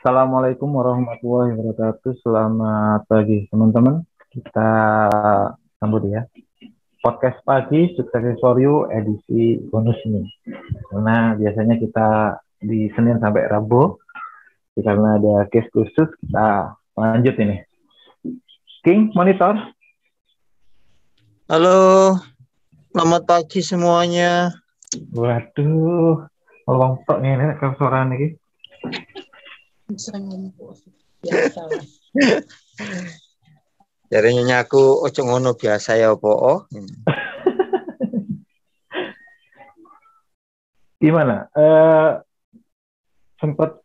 Assalamualaikum warahmatullahi wabarakatuh. Selamat pagi, teman-teman. Kita sambut ya. Podcast pagi Sukses for You edisi bonus ini. Karena biasanya kita di Senin sampai Rabu. Karena ada case khusus, kita lanjut ini. King, monitor. Halo, selamat pagi semuanya. Waduh, melontok nih ke suara ini. Dari nyanyaku ojo ngono biasa ya opo. Gimana? Sempat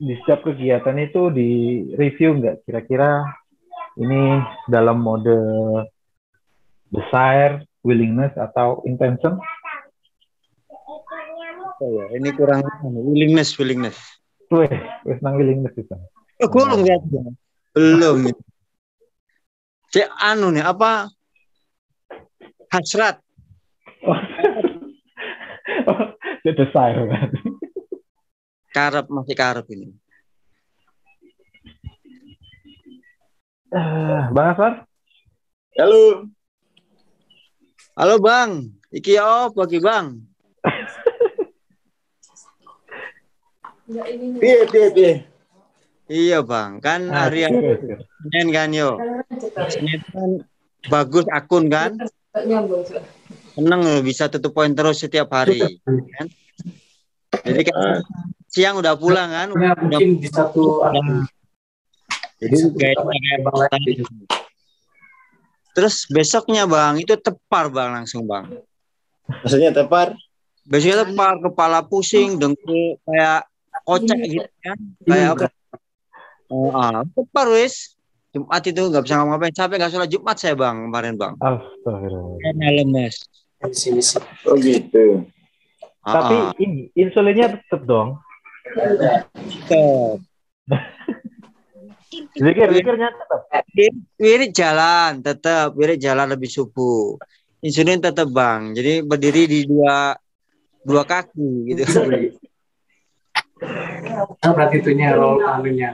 di setiap kegiatan itu di review nggak? Kira-kira ini dalam mode desire, willingness, atau intention? Oh ya, ini kurang willingness. Wih, nang willingness itu. Gue belum. Cek anu nih apa? Hasrat. The desire kan. Masih karep ini. Bang Aswar? Halo. Halo Bang, iki pagi Bang. Piye. Iya Bang, kan hari Senin kan yo. Senin kan bagus akun kan. Seneng bisa tutup poin terus setiap hari. Kan? Jadi kan siang udah pulang kan. Mungkin di satu Jadi terus besoknya Bang, itu tepar Bang langsung Bang. Maksudnya tepar? Besoknya tepar, kepala pusing, dengkul kayak kocak gitu kan. Kayak apa? Tepar wis. Jumat itu nggak bisa ngapa-ngapain. Sampai nggak sholat Jumat saya Bang kemarin Bang. Astagfirullah. Karena lemes. Oh gitu. Tapi ini insulinnya tetap dong. Tetap. Zikirnya tetap. Wirid jalan lebih subuh. Insulin tetap Bang. Jadi berdiri di dua kaki gitu. Berarti itunya roll anunya.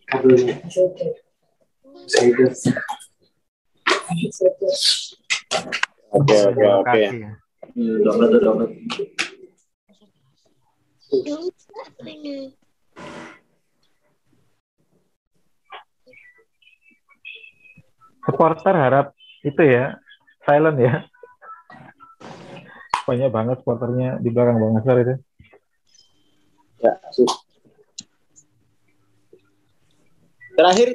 Kabelnya. Oke. Download. Supporter harap itu ya, silent ya. Banyak banget supporternya di belakang Bang Aswar itu. Ya, terakhir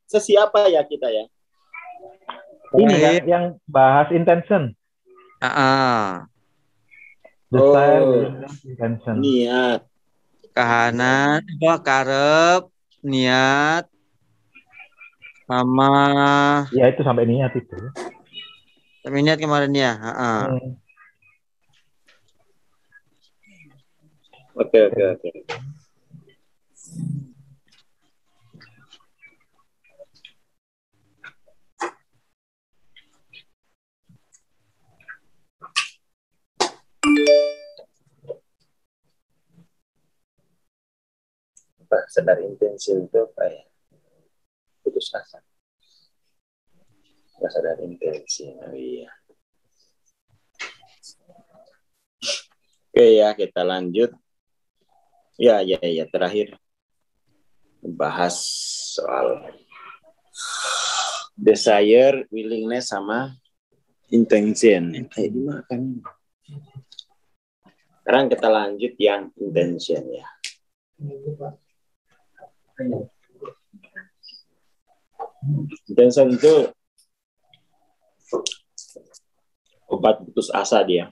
sesiapa ya kita ya? Ini kan yang bahas intention. Desire, intention. Niat. Kahanan, karep, niat, sama. Ya itu sampai niat itu. Sampai niat kemarin ya. Oke. Sadar intensi itu kayak putus asa. Nggak sadar intensi. Iya. Oke ya, kita lanjut. Ya, terakhir bahas soal desire, willingness sama intention. Dimakan. Sekarang kita lanjut yang intention ya. Intention itu obat putus asa dia.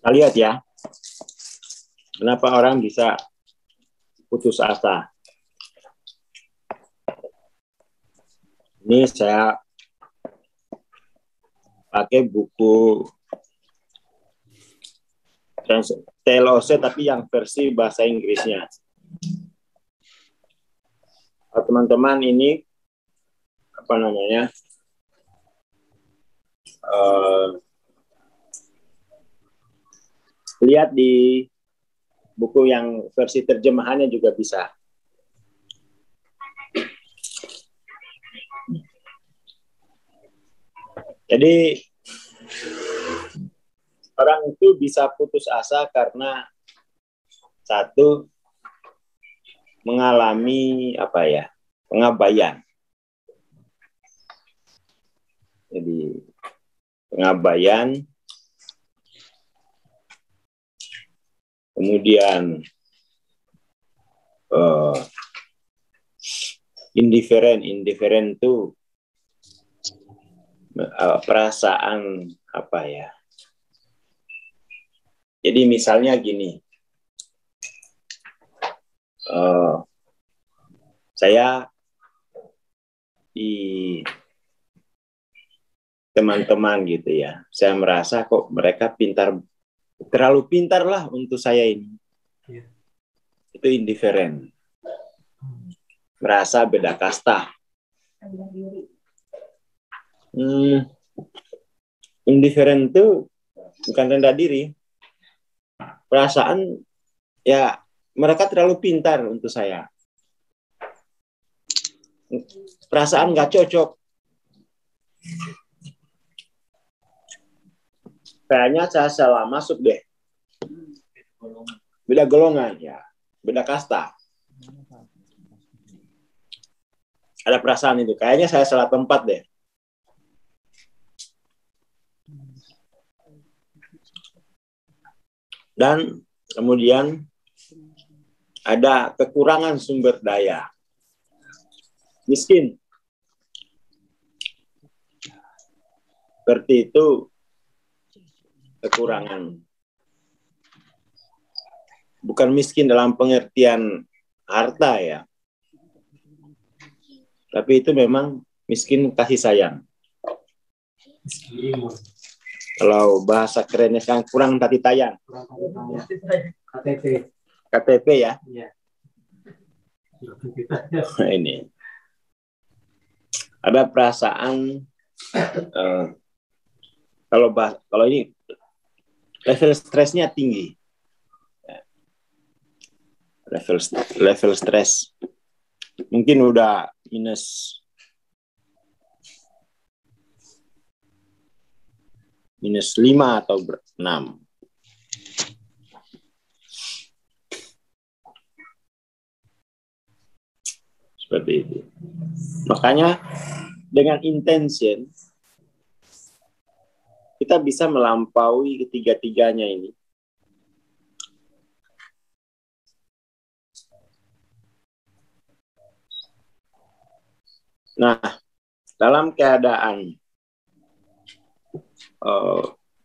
Kita lihat ya, kenapa orang bisa putus asa. Ini saya pakai buku TLOC tapi yang versi bahasa Inggrisnya. Teman-teman ini apa namanya? lihat di buku yang versi terjemahannya juga bisa. Jadi orang itu bisa putus asa karena satu, mengalami pengabaian. Jadi pengabaian, kemudian indiferen itu perasaan Jadi misalnya gini, saya di teman-teman gitu ya, saya merasa kok mereka terlalu pintar lah untuk saya ini. Itu indiferen, merasa beda kasta. Indiferen itu bukan rendah diri, perasaan ya mereka terlalu pintar untuk saya, perasaan nggak cocok. Kayaknya saya salah masuk deh. Beda golongan ya, beda kasta. Ada perasaan itu. Kayaknya saya salah tempat deh. Dan kemudian ada kekurangan sumber daya. Miskin. Seperti itu kekurangan. Bukan miskin dalam pengertian harta ya. Tapi itu memang miskin kasih sayang. Kalau bahasa kerennya sekarang kurang tati tayang. KTP. KTP ya. Iya. Ini. Ada perasaan kalau ini level stresnya tinggi. Level stres mungkin udah minus 5 atau 6. Seperti itu. Makanya dengan intention kita bisa melampaui ketiga-tiganya ini. Nah, dalam keadaan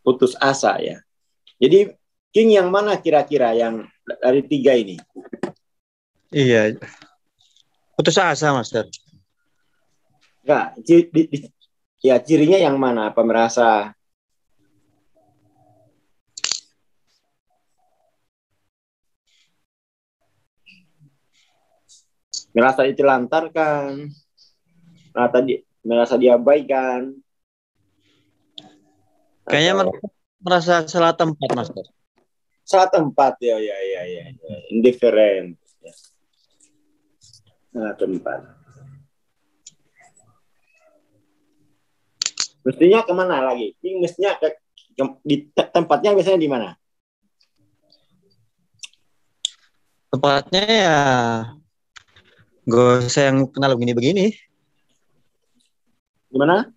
putus asa ya. Jadi King yang mana kira-kira yang dari 3 ini? Iya. Putus asa, Master. Enggak, ya cirinya yang mana? Apa merasa ditelantarkan? Merasa diabaikan? Kayaknya merasa salah tempat, Master. Salah tempat ya. Indifferent. Salah tempat. Mestinya kemana lagi? Ini mestinya di tempatnya biasanya di mana? Tempatnya ya gak usah yang kenal begini-begini. Gimana?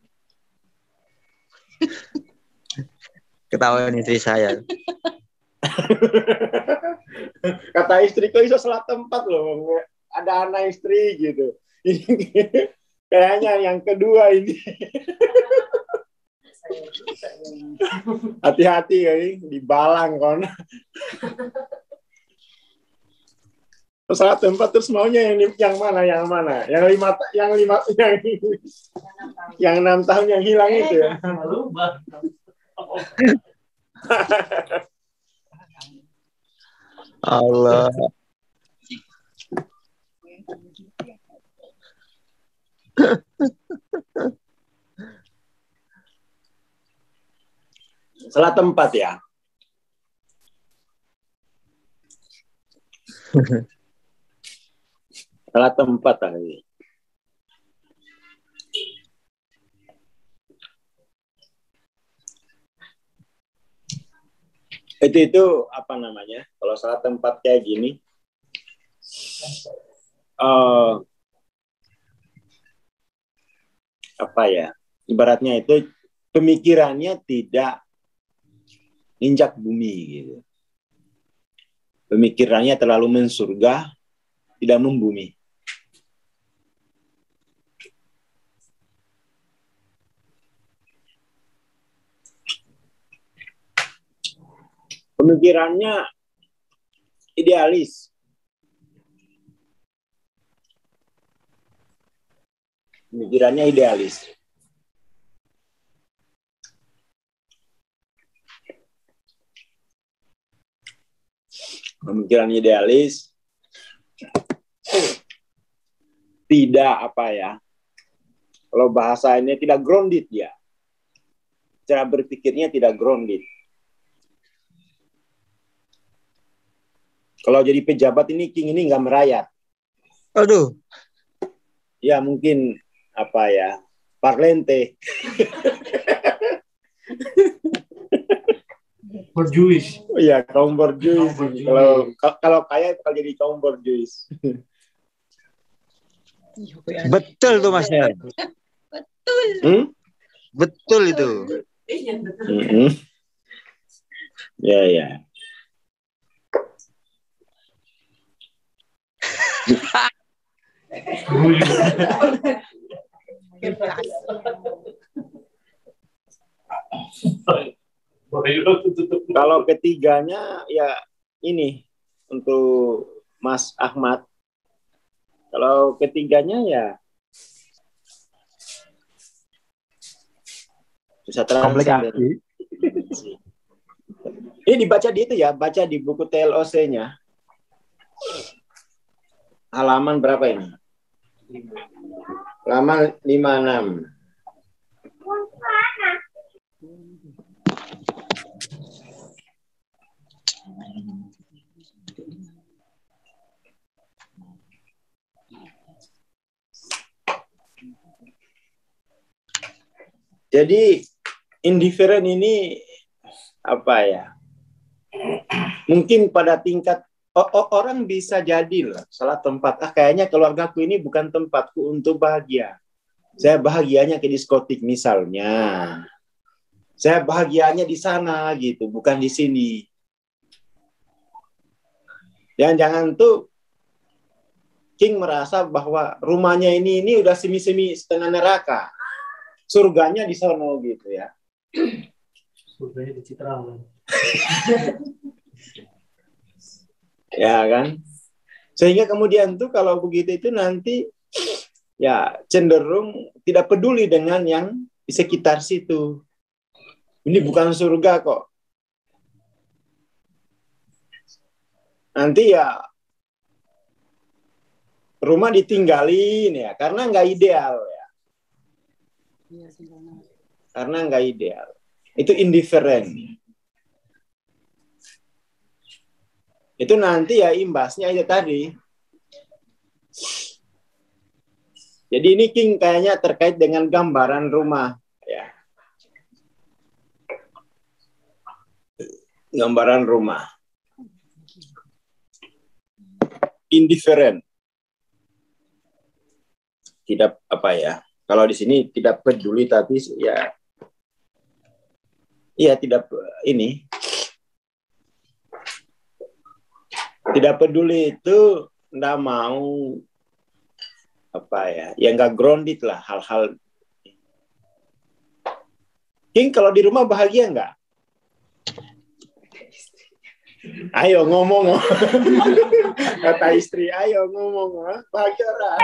Ketahuan istri saya. Kata istriku itu salah tempat loh. Ada anak istri gitu. Kayaknya yang kedua ini. Hati-hati ya, dibalang kon. Salah tempat terus maunya yang mana? Yang 6 tahun yang hilang itu ya. Allah. Salah tempat ya. Salah tempat tadi. Itu apa namanya? Kalau salah tempat kayak gini, apa ya? Ibaratnya itu pemikirannya tidak injak bumi gitu. Pemikirannya terlalu mensurga, tidak membumi. Pemikirannya idealis. Pemikirannya idealis. Pemikiran idealis tidak apa ya? Kalau bahasanya tidak grounded ya. Cara berpikirnya tidak grounded. Kalau jadi pejabat ini King ini nggak merayat. Aduh. Ya mungkin apa ya? Parlente. Borjuis. Oh ya, kaum borjuis. Kalau kaya bakal jadi kaum borjuis. Betul tuh Mas Her. Betul. Betul itu. Ya ya. Kalau ketiganya ya ini untuk Mas Ahmad. Kalau ketiganya ya susah komplikasi. Ini dibaca di itu ya, baca di buku TLOC-nya. Halaman berapa ini? Halaman 56. Jadi indifferent ini apa ya? Mungkin pada tingkat orang bisa jadi lah salah tempat. Kayaknya keluargaku ini bukan tempatku untuk bahagia. Saya bahagianya ke diskotik misalnya. Saya bahagianya di sana gitu, bukan di sini. Jangan tuh King merasa bahwa rumahnya ini udah semi-semi setengah neraka. Surganya di sono gitu ya. Surganya di Citraland. Ya kan? Sehingga kemudian tuh kalau begitu itu nanti ya cenderung tidak peduli dengan yang di sekitar situ. Ini bukan surga kok. Nanti ya rumah ditinggalin ya karena nggak ideal ya. Karena nggak ideal. Itu indifferent. Itu nanti ya imbasnya itu tadi. Jadi ini King kayaknya terkait dengan gambaran rumah. Ya. Gambaran rumah. Indifferent. Tidak apa ya. Kalau di sini tidak peduli tapi ya tidak ini. Tidak peduli itu enggak mau apa ya. Ya enggak grounded lah hal-hal. King kalau di rumah bahagia enggak? Ayo ngomong. Kata istri, ayo ngomong. Bahagia lah.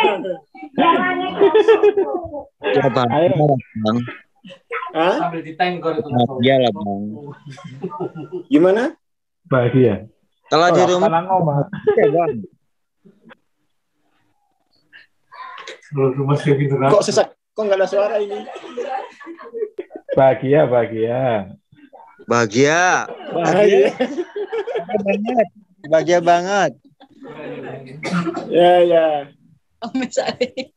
Ya Bang. Bang. Sambil ditenggor itu. Bahagia lah Bang. Gimana? Bahagia. Kalau di rumah ya, Bang. Kalau rumah kayak gitu kan. Kok sesak? Kok nggak ada suara ini? bahagia. Bahagia. Bahagia. Banget. Bahagia banget. Ya, ya. Oh, misalnya.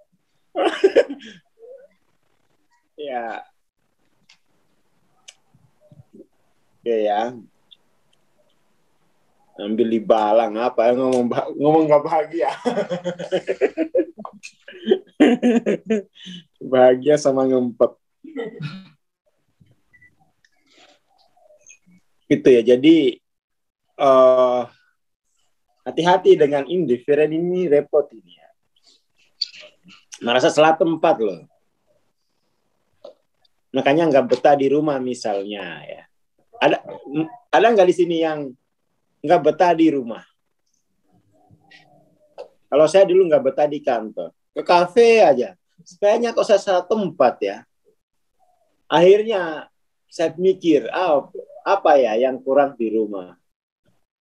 Ya. Oke ya. Ambil di balang apa yang ngomong nggak bahagia. Bahagia sama ngempet. Gitu ya. Jadi hati-hati dengan indifferent ini, repot ini ya. Merasa salah tempat loh. Makanya nggak betah di rumah misalnya ya. Ada nggak di sini yang nggak betah di rumah? Kalau saya dulu nggak betah di kantor, ke kafe aja. Kayaknya kok saya salah tempat ya. Akhirnya saya mikir, apa ya yang kurang di rumah.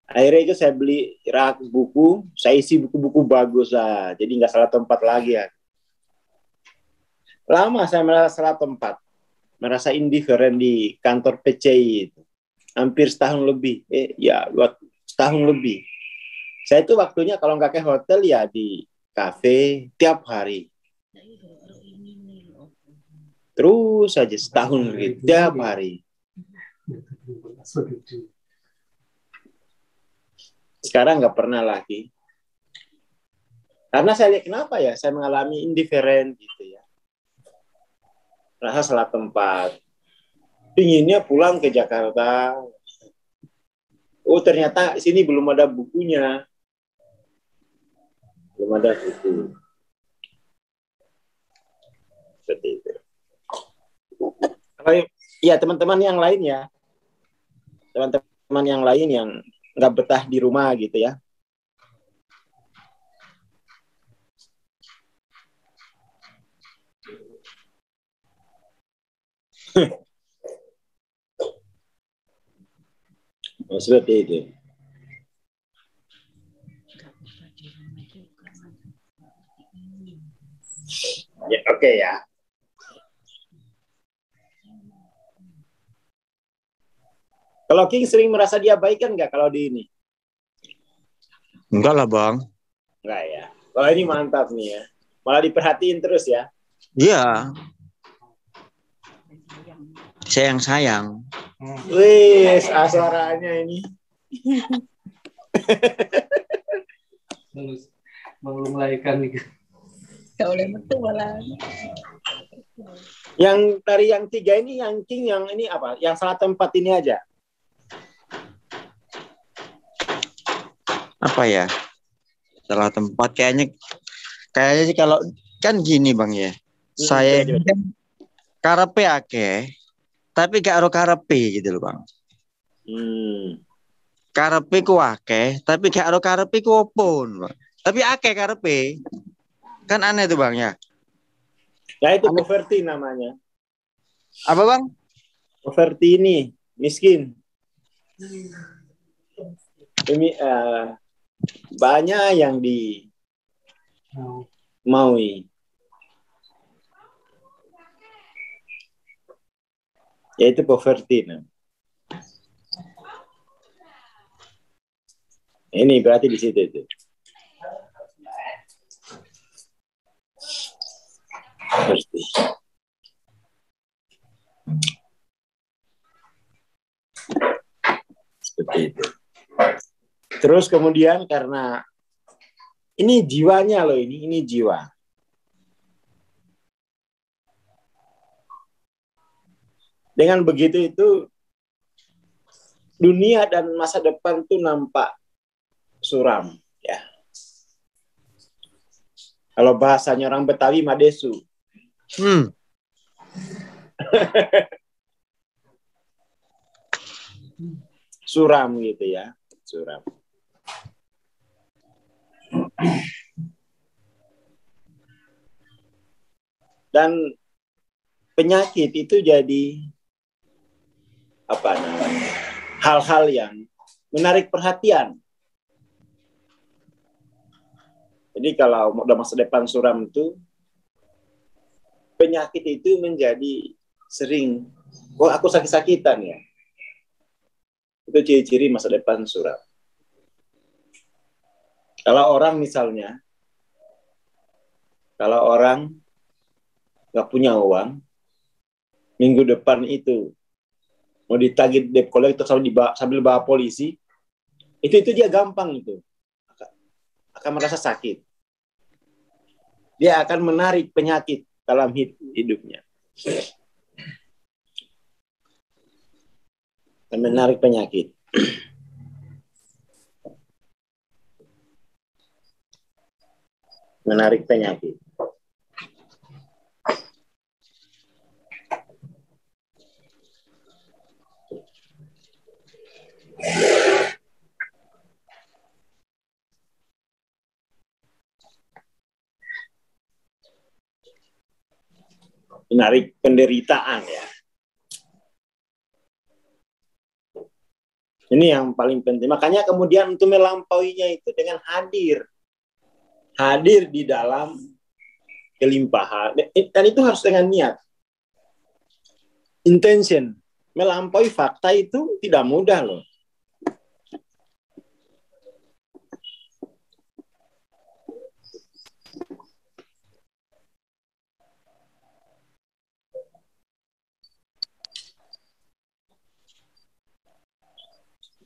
Akhirnya itu saya beli rak buku, saya isi buku-buku bagus lah. Jadi nggak salah tempat lagi ya. Lama saya merasa salah tempat. Merasa indifferent di kantor PCI itu. Hampir setahun lebih. Setahun lebih. Saya itu waktunya kalau nggak ke hotel ya di kafe tiap hari. Terus saja setahun gitu, tiap hari. Sekarang nggak pernah lagi. Karena saya lihat kenapa ya, saya mengalami indifferent gitu ya. Rasa salah tempat. Pinginnya pulang ke Jakarta. Oh ternyata sini belum ada bukunya. Belum ada buku. Seperti itu. Ya teman-teman yang lain ya. Teman-teman yang lain yang nggak betah di rumah gitu ya. Oh, seperti itu. Ya, oke ya. Kalau King sering merasa diabaikan nggak kalau di ini? Enggak lah, Bang. Enggak ya. Kalau ini mantap nih ya. Malah diperhatiin terus ya. Iya. Sayang-sayang. Wih, suaranya ini. Belum melahirkan nih. Gak boleh metu malah. Yang dari yang 3 ini, yang King yang ini apa? Yang salah tempat ini aja. Apa ya? Salah tempat kayaknya sih kalau kan gini Bang ya. Saya kan karepe akeh, tapi gak ero karepe gitu loh Bang. Karepe ku akeh, tapi gak ero karepe ku opo, Bang. Tapi akeh karepe. Kan aneh tuh Bang ya. Ya itu poverty namanya. Apa Bang? Poverty ini miskin. Ini banyak yang di maui. Yaitu poverty. Ini berarti di situ itu. Poverty. Seperti itu. Terus kemudian karena ini jiwanya loh, ini jiwa. Dengan begitu itu dunia dan masa depan tuh nampak suram ya. Kalau bahasanya orang Betawi madesu. Suram gitu ya, suram. Dan penyakit itu jadi apa namanya? Hal-hal yang menarik perhatian. Jadi kalau udah masa depan suram itu, penyakit itu menjadi sering, aku sakit-sakitan ya. Itu ciri-ciri masa depan suram. Kalau orang misalnya, kalau orang nggak punya uang, minggu depan itu mau ditagih debt collector sambil bawa polisi, itu dia gampang itu. Akan merasa sakit. Dia akan menarik penyakit dalam hidupnya. Akan menarik penyakit. Menarik penyakit. Menarik penderitaan ya. Ini yang paling penting. Makanya kemudian untuk melampauinya itu dengan hadir. Hadir di dalam kelimpahan. Dan itu harus dengan niat. Intention. Melampaui fakta itu tidak mudah loh.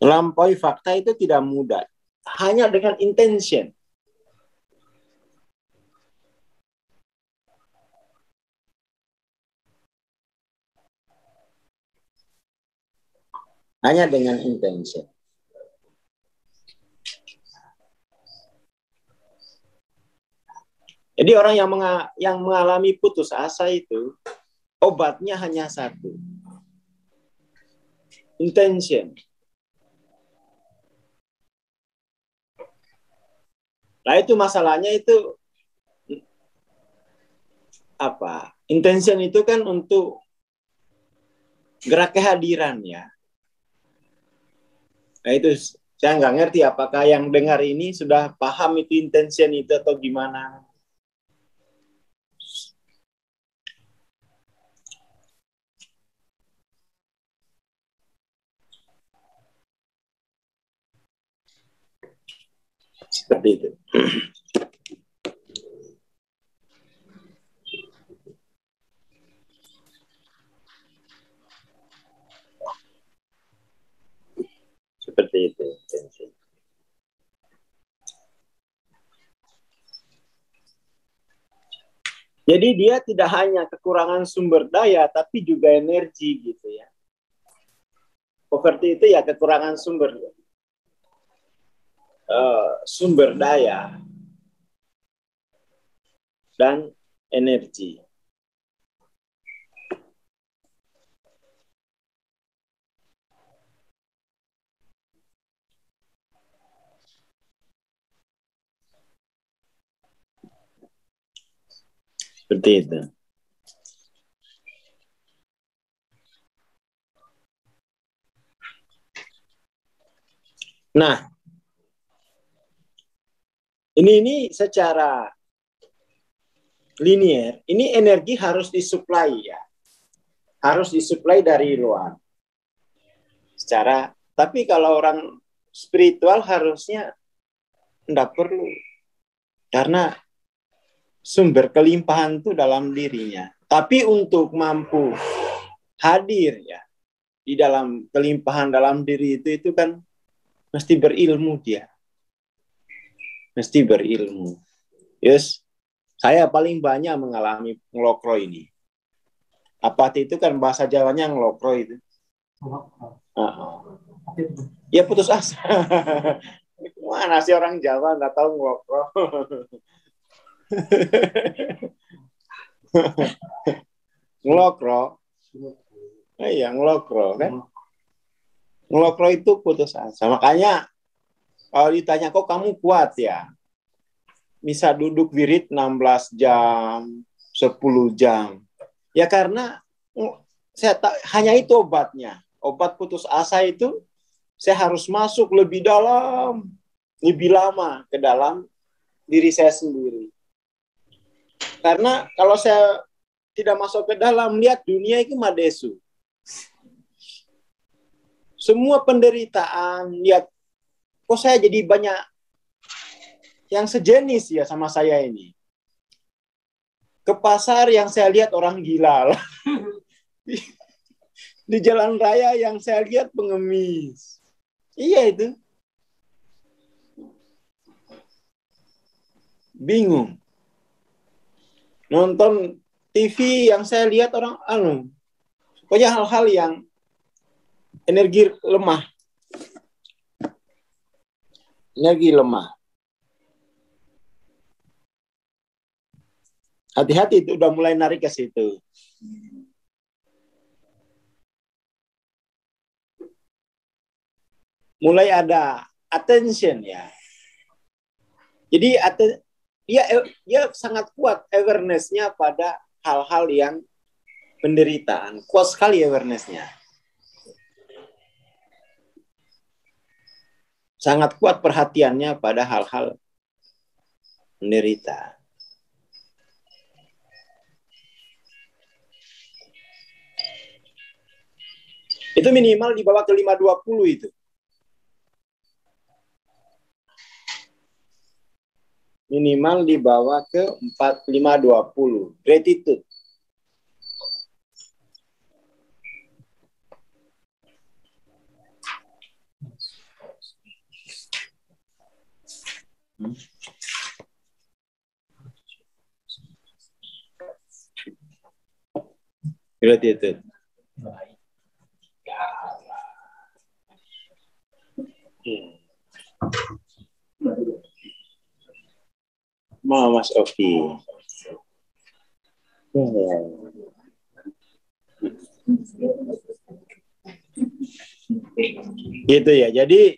Melampaui fakta itu tidak mudah. Hanya dengan intention. Hanya dengan intention. Jadi orang yang mengalami putus asa itu, obatnya hanya satu. Intention. Nah itu masalahnya itu apa? Intention itu kan untuk gerak kehadiran ya. Nah itu saya nggak ngerti apakah yang dengar ini sudah paham itu intention itu atau gimana. Seperti itu. Seperti itu. Jadi dia tidak hanya kekurangan sumber daya, tapi juga energi gitu ya. Poverty itu ya kekurangan sumber daya dan energi. Seperti itu. Nah, ini secara linier, ini energi harus disuplai ya. Harus disuplai dari luar. Tapi kalau orang spiritual harusnya enggak perlu. Karena sumber kelimpahan itu dalam dirinya. Tapi untuk mampu hadir ya di dalam kelimpahan dalam diri itu kan mesti berilmu dia. Mesti berilmu. Yes, saya paling banyak mengalami ngelokro ini. Apa itu kan bahasa Jawanya ngelokro itu. Ya putus asa. Mana sih orang Jawa nggak tahu ngelokro. Ngelokro. Iya, ngelokro kan. Ngelokro itu putus asa. Makanya kalau ditanya kok kamu kuat ya? Bisa duduk wirid 16 jam, 10 jam. Ya karena hanya itu obatnya. Obat putus asa itu saya harus masuk lebih dalam, lebih lama ke dalam diri saya sendiri. Karena kalau saya tidak masuk ke dalam, lihat dunia itu madesu. semua penderitaan, lihat kok saya jadi banyak yang sejenis ya sama saya ini. Ke pasar yang saya lihat orang gila. Di jalan raya yang saya lihat pengemis. Iya itu. Bingung. Nonton TV yang saya lihat orang pokoknya hal-hal yang energi lemah. Energi lemah. Hati-hati itu udah mulai narik ke situ. Mulai ada attention ya. Jadi dia sangat kuat awareness-nya pada hal-hal yang penderitaan. Kuat sekali awareness-nya. Sangat kuat perhatiannya pada hal-hal menderita. Itu minimal di bawah ke 520 itu. Minimal di bawah ke 4520. Gratitude. Gratitude. Mas Oki. Gitu ya. Jadi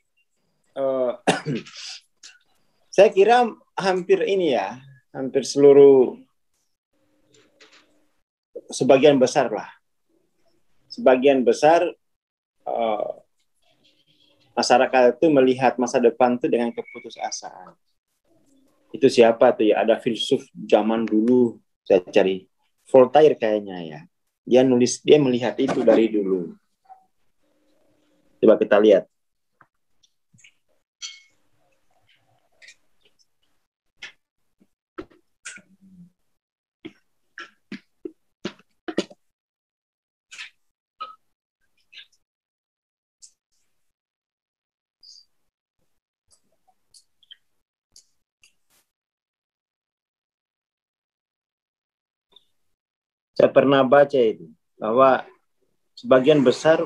saya kira hampir ini ya, hampir seluruh sebagian besar lah. Sebagian besar masyarakat itu melihat masa depan itu dengan keputusasaan. Itu siapa tuh ya? Ada filsuf zaman dulu, saya cari Voltaire kayaknya ya. Dia melihat itu dari dulu. Coba kita lihat. Saya pernah baca itu bahwa sebagian besar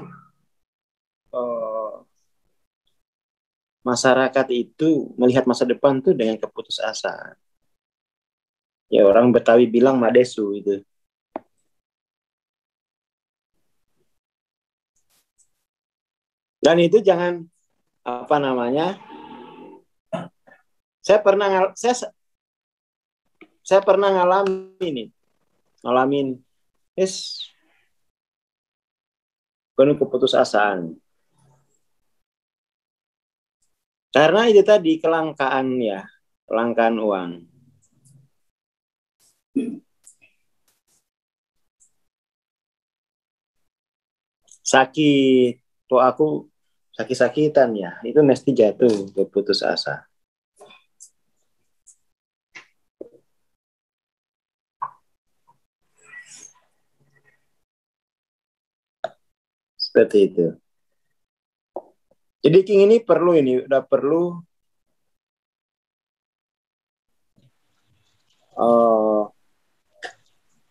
masyarakat itu melihat masa depan tuh dengan keputusasaan. Ya orang Betawi bilang madesu itu. Dan itu jangan apa namanya? Saya pernah ngalamin penuh keputusasaan. Karena itu tadi kelangkaan uang. Sakit, kok aku sakit-sakitan ya, itu mesti jatuh keputus asa. Seperti itu. Jadi King ini udah perlu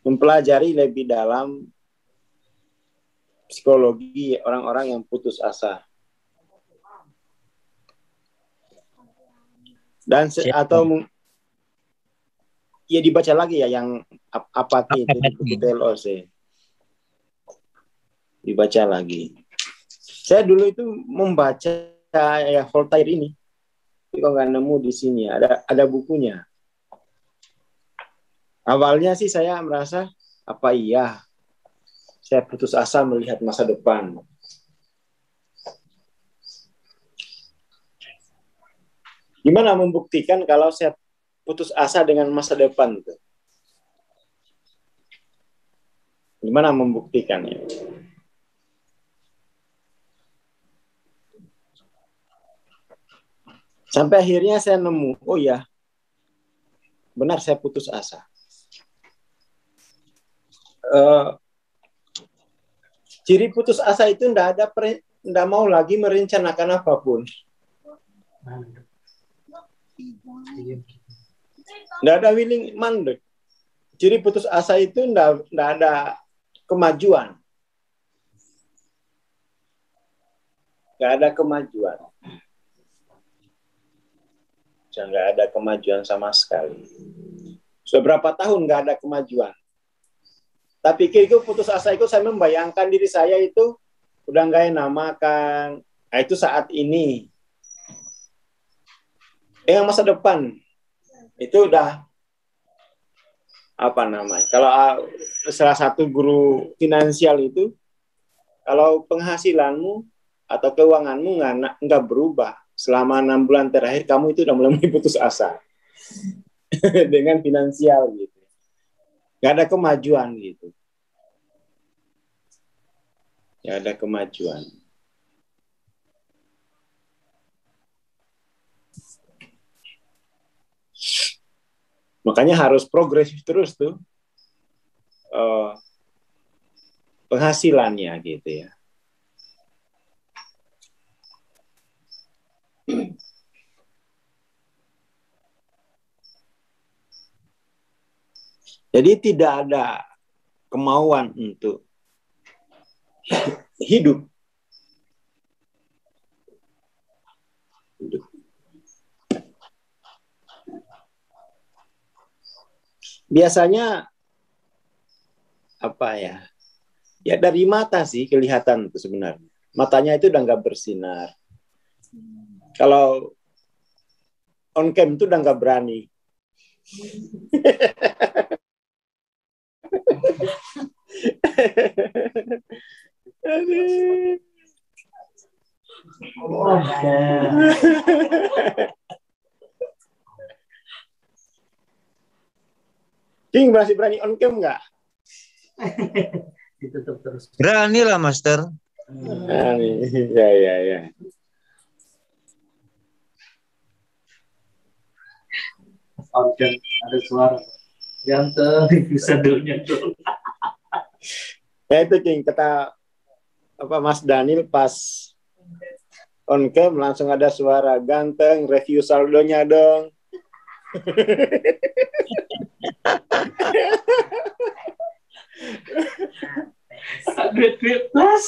mempelajari lebih dalam psikologi orang-orang yang putus asa. Dan atau ya dibaca lagi ya yang apati itu buku TLOC. Dibaca lagi. Saya dulu itu membaca ya Voltaire ini. Tapi kok nggak nemu di sini, ada bukunya. Awalnya sih saya merasa apa iya saya putus asa melihat masa depan. Gimana membuktikan kalau saya putus asa dengan masa depan itu? Gimana membuktikannya? Sampai akhirnya saya nemu, oh ya, benar saya putus asa. Ciri putus asa itu nggak mau lagi merencanakan apapun. Nggak ada willing mandek. Ciri putus asa itu nggak ada kemajuan. Nggak ada kemajuan. Nggak ada kemajuan sama sekali. Sudah berapa tahun nggak ada kemajuan. Tapi itu putus asa itu saya membayangkan diri saya itu udah nggak enakan. Nah, itu saat ini. Yang masa depan itu udah apa namanya? Kalau salah satu guru finansial itu, kalau penghasilanmu atau keuanganmu nggak berubah selama 6 bulan terakhir, kamu itu udah mulai putus asa dengan finansial gitu. Nggak ada kemajuan gitu. Nggak ada kemajuan. Makanya harus progresif terus tuh penghasilannya gitu ya. Jadi tidak ada kemauan untuk hidup. Biasanya apa ya? Ya dari mata sih kelihatan itu sebenarnya. Matanya itu udah nggak bersinar. Kalau on cam itu udah nggak berani. King masih berani on cam nggak? Ditutup terus. Berani lah, Master. Ya. Oke, ada suara. Ganteng, bisa dunia tuh. Ya itu King, kata apa Mas Daniel pas on cam langsung ada suara, ganteng, review saldonya dong. Duit plus.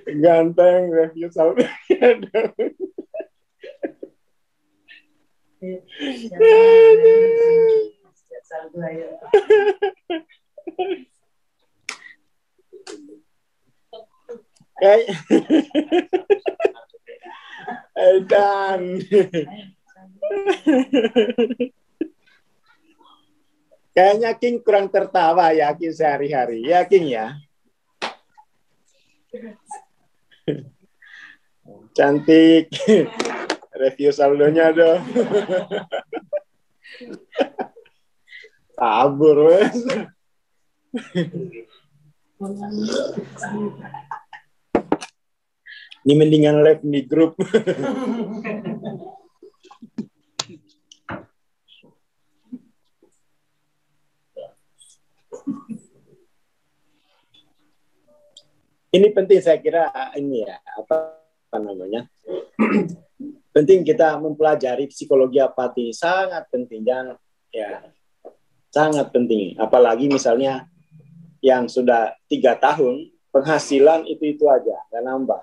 Ganteng, review saldonya dong. Dan kayaknya King kurang tertawa ya King sehari-hari. Ya King ya. Cantik. Review saldonya dong. Kabur wes. Ini mendingan live di grup. Ini penting saya kira ini ya, apa namanya? Penting kita mempelajari psikologi apati, sangat penting, jangan ya, sangat penting. Apalagi misalnya yang sudah 3 tahun penghasilan itu aja, nggak nambah.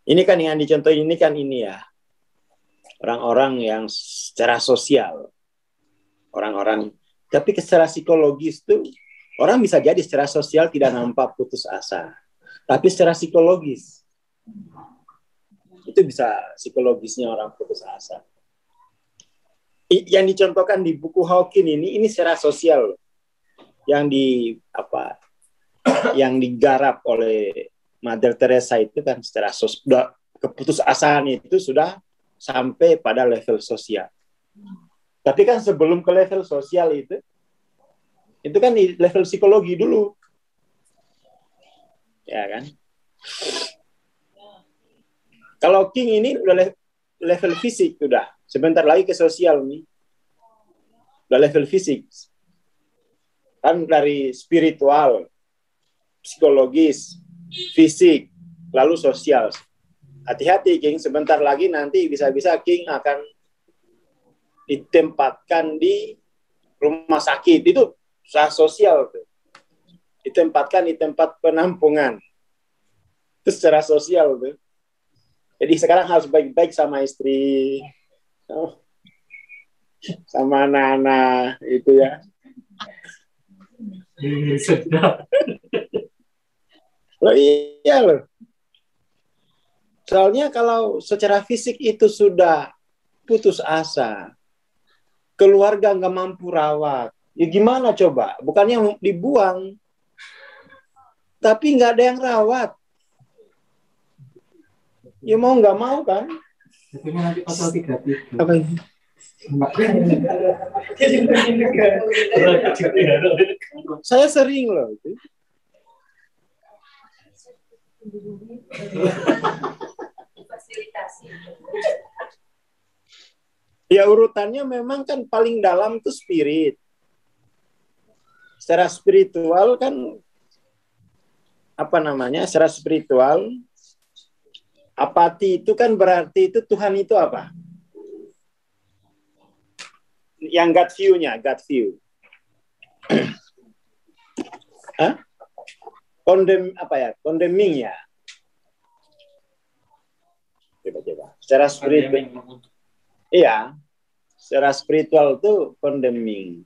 Ini kan yang dicontohin ini kan ini ya, orang-orang yang secara sosial, orang-orang, tapi secara psikologis tuh orang bisa jadi secara sosial tidak nampak putus asa, tapi secara psikologis itu bisa psikologisnya orang putus asa. Yang dicontohkan di buku Hawking ini secara sosial yang yang digarap oleh Mother Teresa itu kan secara keputusasaan itu sudah sampai pada level sosial. Tapi kan sebelum ke level sosial itu kan di level psikologi dulu. Ya kan? Kalau King ini udah level fisik, udah. Sebentar lagi ke sosial nih. Udah level fisik. Kan dari spiritual, psikologis, fisik, lalu sosial. Hati-hati King, sebentar lagi nanti bisa-bisa King akan ditempatkan di rumah sakit. Itu sosial tuh. Ditempatkan di tempat penampungan. Itu secara sosial tuh. Jadi sekarang harus baik-baik sama istri, sama anak-anak, itu ya. Sedap. Loh iya loh. Soalnya kalau secara fisik itu sudah putus asa, keluarga nggak mampu rawat, ya gimana coba? Bukannya dibuang, tapi nggak ada yang rawat. Ya mau nggak mau kan? Itu nanti pasal 33. Apa ini? Saya sering loh. Ya urutannya memang kan paling dalam tuh spirit. Secara spiritual kan apa namanya? Secara spiritual apati itu kan berarti itu Tuhan itu apa? Yang God view-nya, God view. Hah? Condemning ya. Coba. Secara spiritual. Iya. Secara spiritual itu condemning.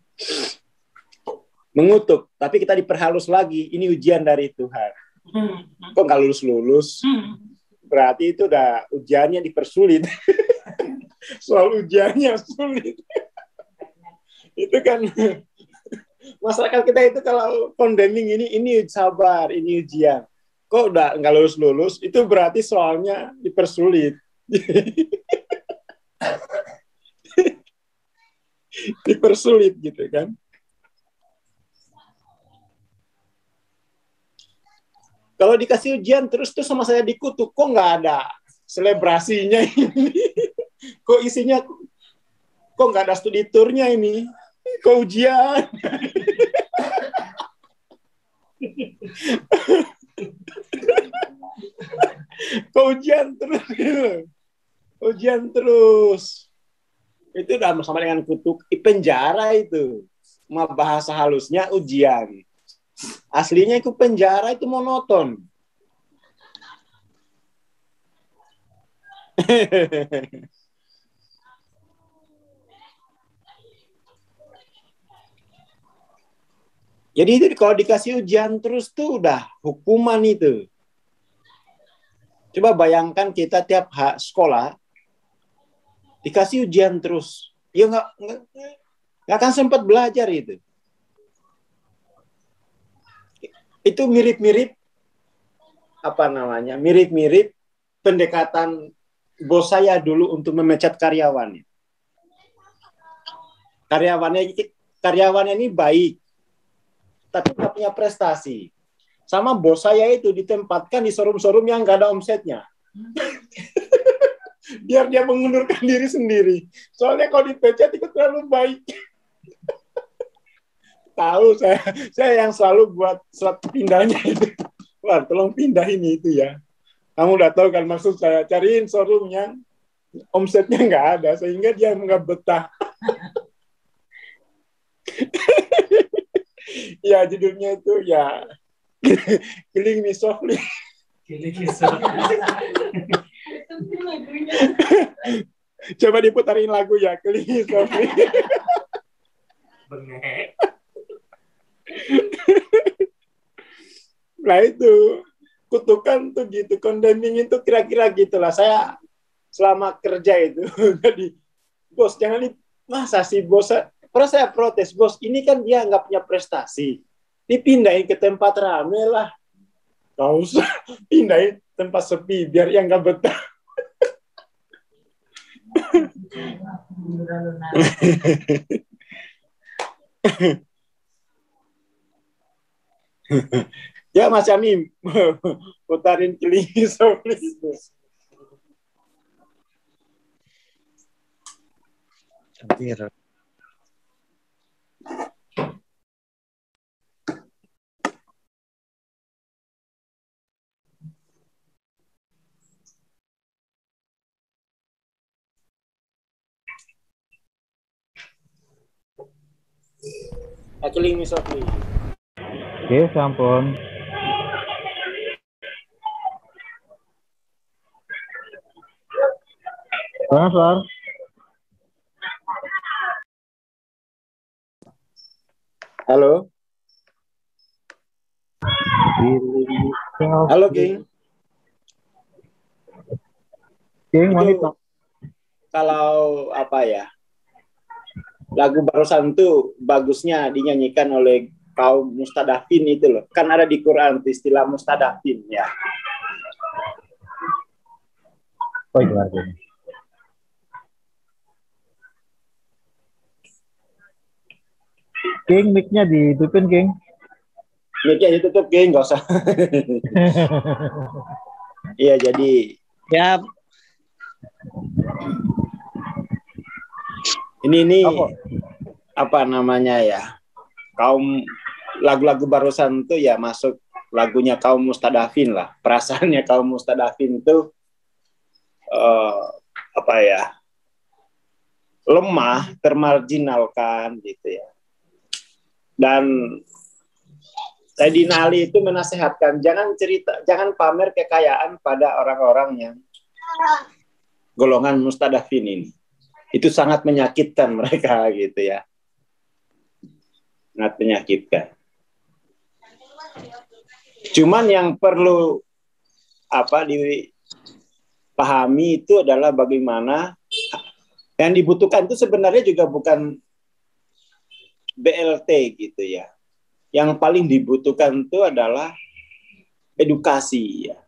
Mengutuk, tapi kita diperhalus lagi. Ini ujian dari Tuhan. Kok nggak lulus-lulus? Berarti itu udah ujiannya dipersulit. Soal ujiannya sulit. Itu kan masyarakat kita itu kalau condemning ini sabar, ini ujian. Kok udah nggak lulus-lulus, itu berarti soalnya dipersulit. Dipersulit gitu kan. Kalau dikasih ujian terus tuh sama saya dikutuk, kok nggak ada selebrasinya ini? Kok isinya, kok nggak ada studi turnya ini? Kok ujian? Kok ujian terus? Ujian terus. Itu udah sama dengan kutuk. Penjara itu. Bahasa halusnya ujian. Aslinya itu penjara itu monoton. Jadi itu kalau dikasih ujian terus tuh udah hukuman itu. Coba bayangkan kita tiap sekolah dikasih ujian terus. Ya nggak akan sempat belajar itu. Itu mirip-mirip apa namanya? Mirip-mirip pendekatan bos saya dulu untuk memecat karyawannya. Karyawannya ini baik, tapi nggak punya prestasi. Sama bos saya itu ditempatkan di showroom-showroom yang nggak ada omsetnya. Biar dia mengundurkan diri sendiri. Soalnya kalau dipecat itu terlalu baik. Tahu saya yang selalu buat surat pindahnya itu. Wah, tolong pindah ini itu ya. Kamu udah tahu kan maksud saya, cariin showroom yang omsetnya nggak ada sehingga dia nggak betah. Ya judulnya itu ya Killing Me Softly. Killing Me Softly. Coba diputarin lagu ya, Killing Me Softly. Bengek. Nah itu kutukan tuh gitu, condemning itu kira-kira gitulah. Saya selama kerja itu jadi bos jangan masa sih bos. Terus saya protes, bos ini kan dia nggak punya prestasi, dipindahin ke tempat rame lah. Nggak usah pindahin tempat sepi biar yang nggak betah. Ya Mas Yami, putarin Killing So Please. Hampir. Killing Me Softly. Oke, sampun. Selamat, Sar. Halo. Halo, King. King, Itu wanita. kalau apa ya, lagu barusan tuh bagusnya dinyanyikan oleh kaum mustadafin itu loh. Kan ada di Quran istilah mustadafin ya. Oh, gimana ini? King, mic-nya dihidupin, King. Mic-nya ditutup, King, nggak usah. Iya, jadi Ya, ini Apa? apa namanya ya, kaum lagu-lagu barusan tuh ya masuk lagunya kaum mustadafin lah. Perasaannya kaum mustadafin tuh apa ya, lemah, termarginalkan gitu ya. Dan Sayyidina Ali itu menasehatkan jangan pamer kekayaan pada orang-orang yang golongan mustadafin ini. Itu sangat menyakitkan mereka gitu ya. Sangat menyakitkan. Cuman yang perlu dipahami itu adalah bagaimana yang dibutuhkan itu sebenarnya juga bukan BLT gitu ya. Yang paling dibutuhkan itu adalah edukasi ya.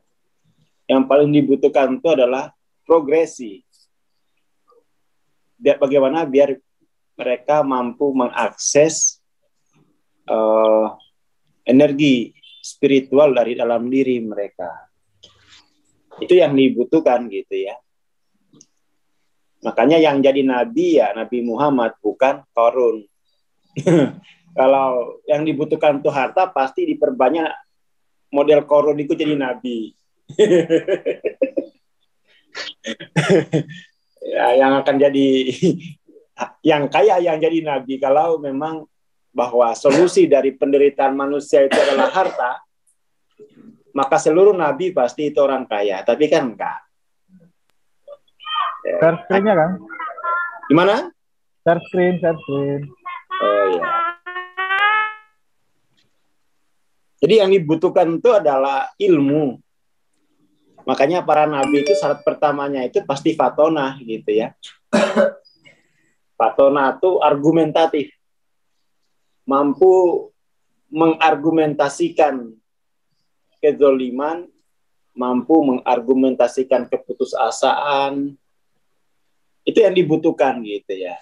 Yang paling dibutuhkan itu adalah progresi. Bagaimana biar mereka mampu mengakses energi spiritual dari dalam diri mereka. Itu yang dibutuhkan gitu ya. Makanya yang jadi nabi ya Nabi Muhammad, bukan Qarun. Kalau yang dibutuhkan itu harta, pasti diperbanyak model Qarun itu jadi nabi. Ya, yang akan jadi yang kaya yang jadi nabi. Kalau memang bahwa solusi dari penderitaan manusia itu adalah harta, maka seluruh nabi pasti itu orang kaya. Tapi kan enggak. Share screen-nya, kan? Gimana? Share screen. Oh ya. Jadi yang dibutuhkan itu adalah ilmu. Makanya para nabi itu syarat pertamanya itu pasti fatonah gitu ya. Fatonah itu argumentatif. Mampu mengargumentasikan kezoliman, mampu mengargumentasikan keputusasaan. Itu yang dibutuhkan gitu ya.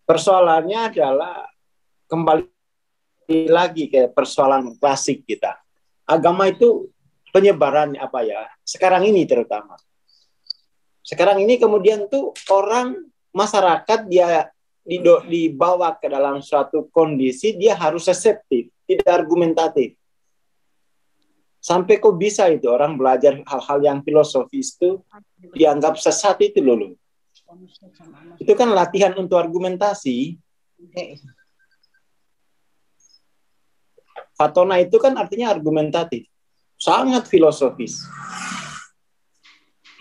Persoalannya adalah kembali lagi ke persoalan klasik kita. Agama itu penyebaran apa ya? Sekarang ini terutama. Sekarang ini kemudian tuh orang masyarakat dia dibawa ke dalam suatu kondisi dia harus reseptif, tidak argumentatif. Sampai kok bisa itu orang belajar hal-hal yang filosofis itu dianggap sesat itu loh. Itu kan latihan untuk argumentasi. Fatona itu kan artinya argumentatif. Sangat filosofis.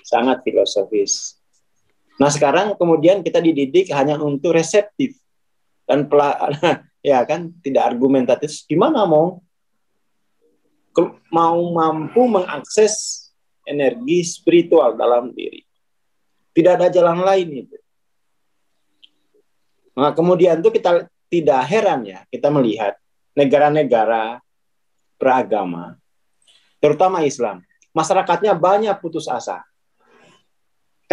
Sangat filosofis. Nah sekarang kemudian kita dididik hanya untuk reseptif. Dan ya kan tidak argumentatif. Gimana mau mampu mengakses energi spiritual dalam diri. Tidak ada jalan lain itu. Nah, kemudian itu kita tidak heran ya, kita melihat negara-negara beragama, terutama Islam, masyarakatnya banyak putus asa.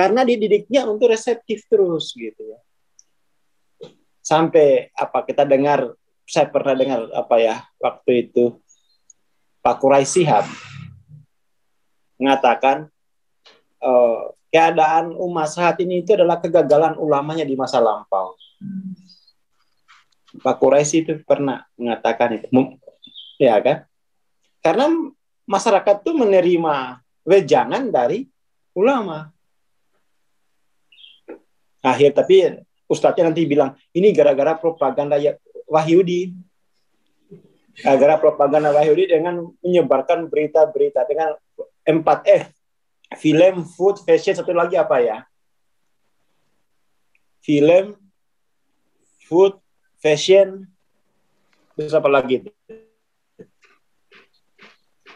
Karena dididiknya untuk reseptif terus gitu ya. Sampai kita dengar, saya pernah dengar waktu itu Pak Quraisy Shihab mengatakan keadaan umat saat ini itu adalah kegagalan ulamanya di masa lampau. Pak Quraisy itu pernah mengatakan itu, ya kan? Karena masyarakat itu menerima wejangan dari ulama. Tapi ustadznya nanti bilang, ini gara-gara propaganda Wahyudi. Gara-gara propaganda Wahyudi dengan menyebarkan berita-berita dengan 4F. Film, food, fashion, satu lagi apa ya? Film, food, fashion, terus apa lagi?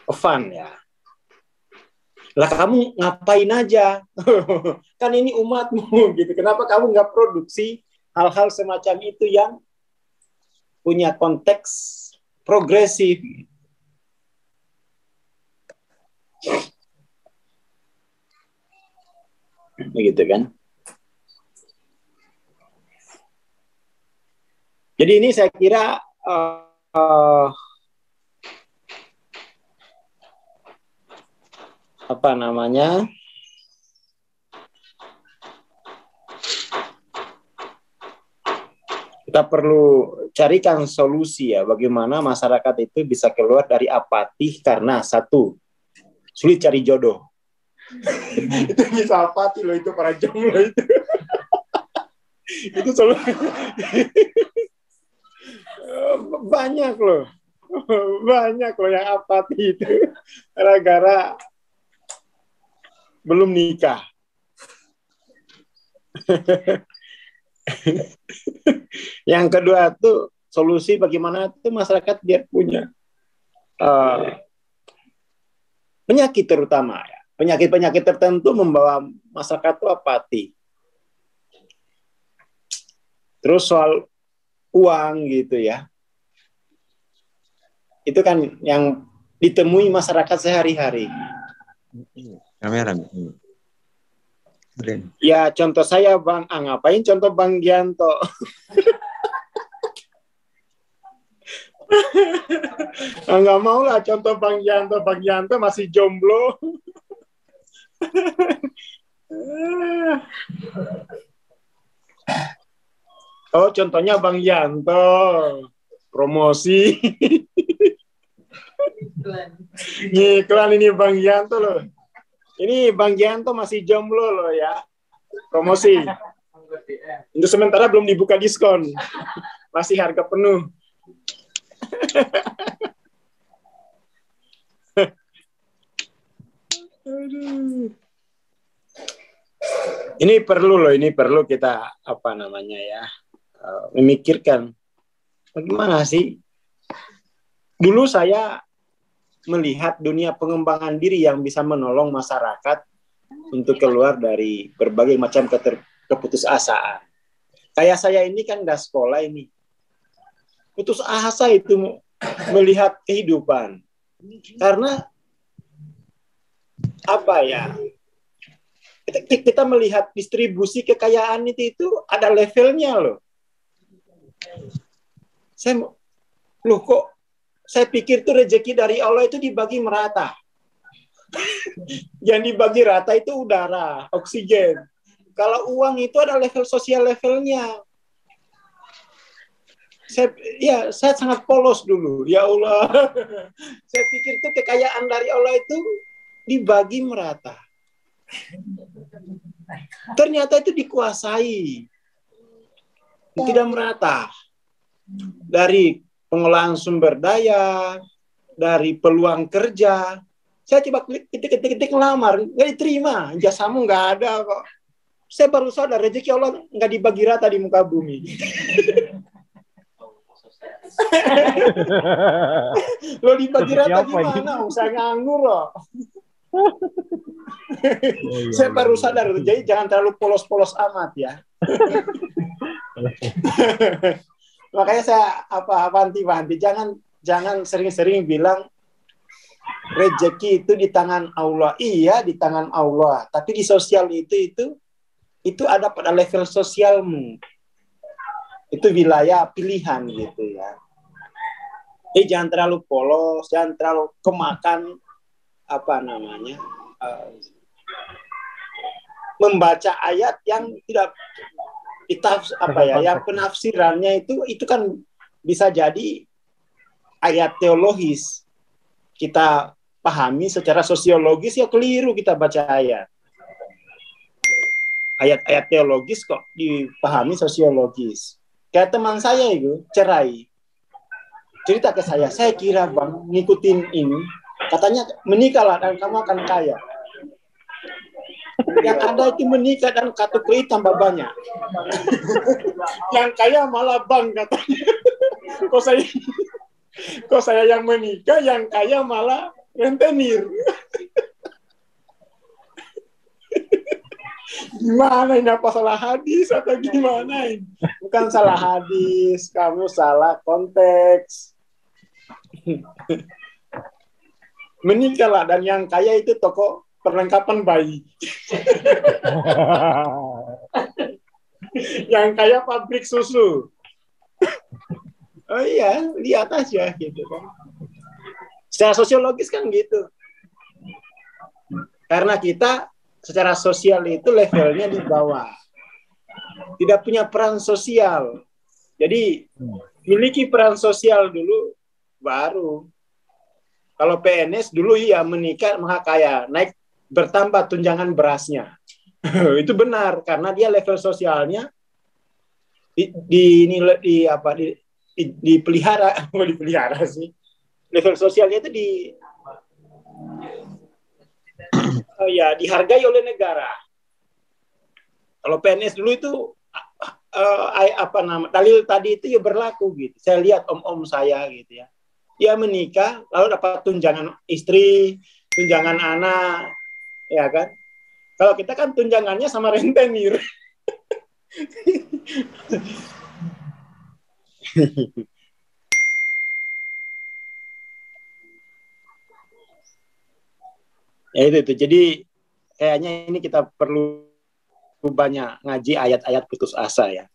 Fun ya. Lah kamu ngapain aja? Kan ini umatmu gitu. Kenapa kamu nggak produksi hal-hal semacam itu yang punya konteks progresif? Begitu kan? Jadi ini saya kira kita perlu carikan solusi ya, bagaimana masyarakat itu bisa keluar dari apati karena satu, sulit cari jodoh. Itu bisa apati loh, itu para jomblo itu. Itu solusi. Banyak loh yang apati itu gara-gara belum nikah. Yang kedua tuh solusi bagaimana tuh masyarakat biar punya penyakit terutama ya. Penyakit-penyakit tertentu membawa masyarakat itu apati. Terus soal uang gitu ya. Itu kan yang ditemui masyarakat sehari-hari. Kamera. Ya contoh saya Bang, ngapain contoh Bang Gianto? Nggak mau lah contoh Bang Gianto masih jomblo. Oh contohnya Bang Gianto, promosi. Iklan ini Bang Gianto loh. Ini Bang Gianto masih jomblo loh ya. Promosi. Untuk sementara belum dibuka diskon. Masih harga penuh. Ini perlu kita memikirkan bagaimana sih. Dulu saya melihat dunia pengembangan diri yang bisa menolong masyarakat untuk keluar dari berbagai macam keputusasaan. Kayak saya ini kan nggak sekolah ini. Putus asa itu melihat kehidupan. Karena kita melihat distribusi kekayaan itu ada levelnya loh. Saya pikir tuh rezeki dari Allah itu dibagi merata. Yang dibagi rata itu udara, oksigen. Kalau uang itu ada level sosial levelnya. Saya sangat polos dulu. Ya Allah. Saya pikir tuh kekayaan dari Allah itu dibagi merata. Ternyata itu dikuasai. Tidak merata. Dari pengolahan sumber daya, dari peluang kerja. Saya coba ketik ngelamar, nggak diterima. Jasamu nggak ada kok. Saya baru sadar rezeki Allah nggak dibagi rata di muka bumi. Lo dibagi rata gimana? Saya nganggur loh. Saya baru sadar. Jadi jangan terlalu polos-polos amat ya. Makanya saya wanti-wanti, jangan sering-sering bilang rezeki itu di tangan Allah. Iya, di tangan Allah. Tapi di sosial itu itu ada pada level sosialmu. Itu wilayah pilihan gitu ya. Jangan terlalu polos, jangan terlalu kemakan membaca ayat yang tidak yang penafsirannya itu kan bisa jadi ayat teologis. Kita pahami secara sosiologis ya keliru kita baca ayat. Ayat-ayat teologis kok dipahami sosiologis. Kayak teman saya itu cerai. Cerita ke saya kira bang ngikutin ini, katanya menikahlah dan kamu akan kaya. Yang ada itu menikah dan kartu kredit tambah banyak. Yang kaya malah bang katanya. Kok saya yang menikah, yang kaya malah rentenir. Gimana ini, apa salah hadis atau gimana ini? Bukan salah hadis, kamu salah konteks. Menikahlah dan yang kaya itu toko perlengkapan bayi. Yang kaya pabrik susu. Oh iya, lihat aja gitu kan. Secara sosiologis kan gitu. Karena kita secara sosial itu levelnya di bawah. Tidak punya peran sosial. Jadi miliki peran sosial dulu baru. Kalau PNS dulu iya menikah maka kaya, naik bertambah tunjangan berasnya. Itu benar karena dia level sosialnya dipelihara sih. Level sosialnya itu dihargai oleh negara. Kalau PNS dulu itu dalil tadi itu ya berlaku gitu. Saya lihat om-om saya gitu ya. Dia menikah lalu dapat tunjangan istri, tunjangan anak, ya kan? Kalau kita kan tunjangannya sama rentenir. Ya itu. Jadi kayaknya ini kita perlu banyak ngaji ayat-ayat putus asa ya.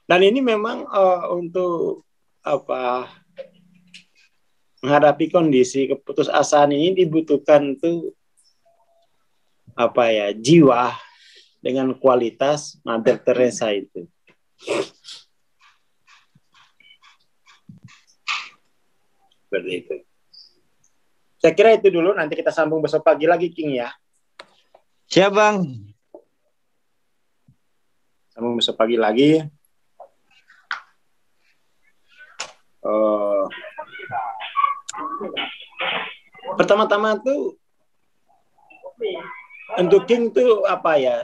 Dan ini memang untuk menghadapi kondisi keputusasaan ini dibutuhkan tuh jiwa dengan kualitas Mother Teresa itu. Seperti itu. Saya kira itu dulu, nanti kita sambung besok pagi lagi, King ya. Siap, Bang. Sambung besok pagi lagi. Pertama-tama tuh untuk King tuh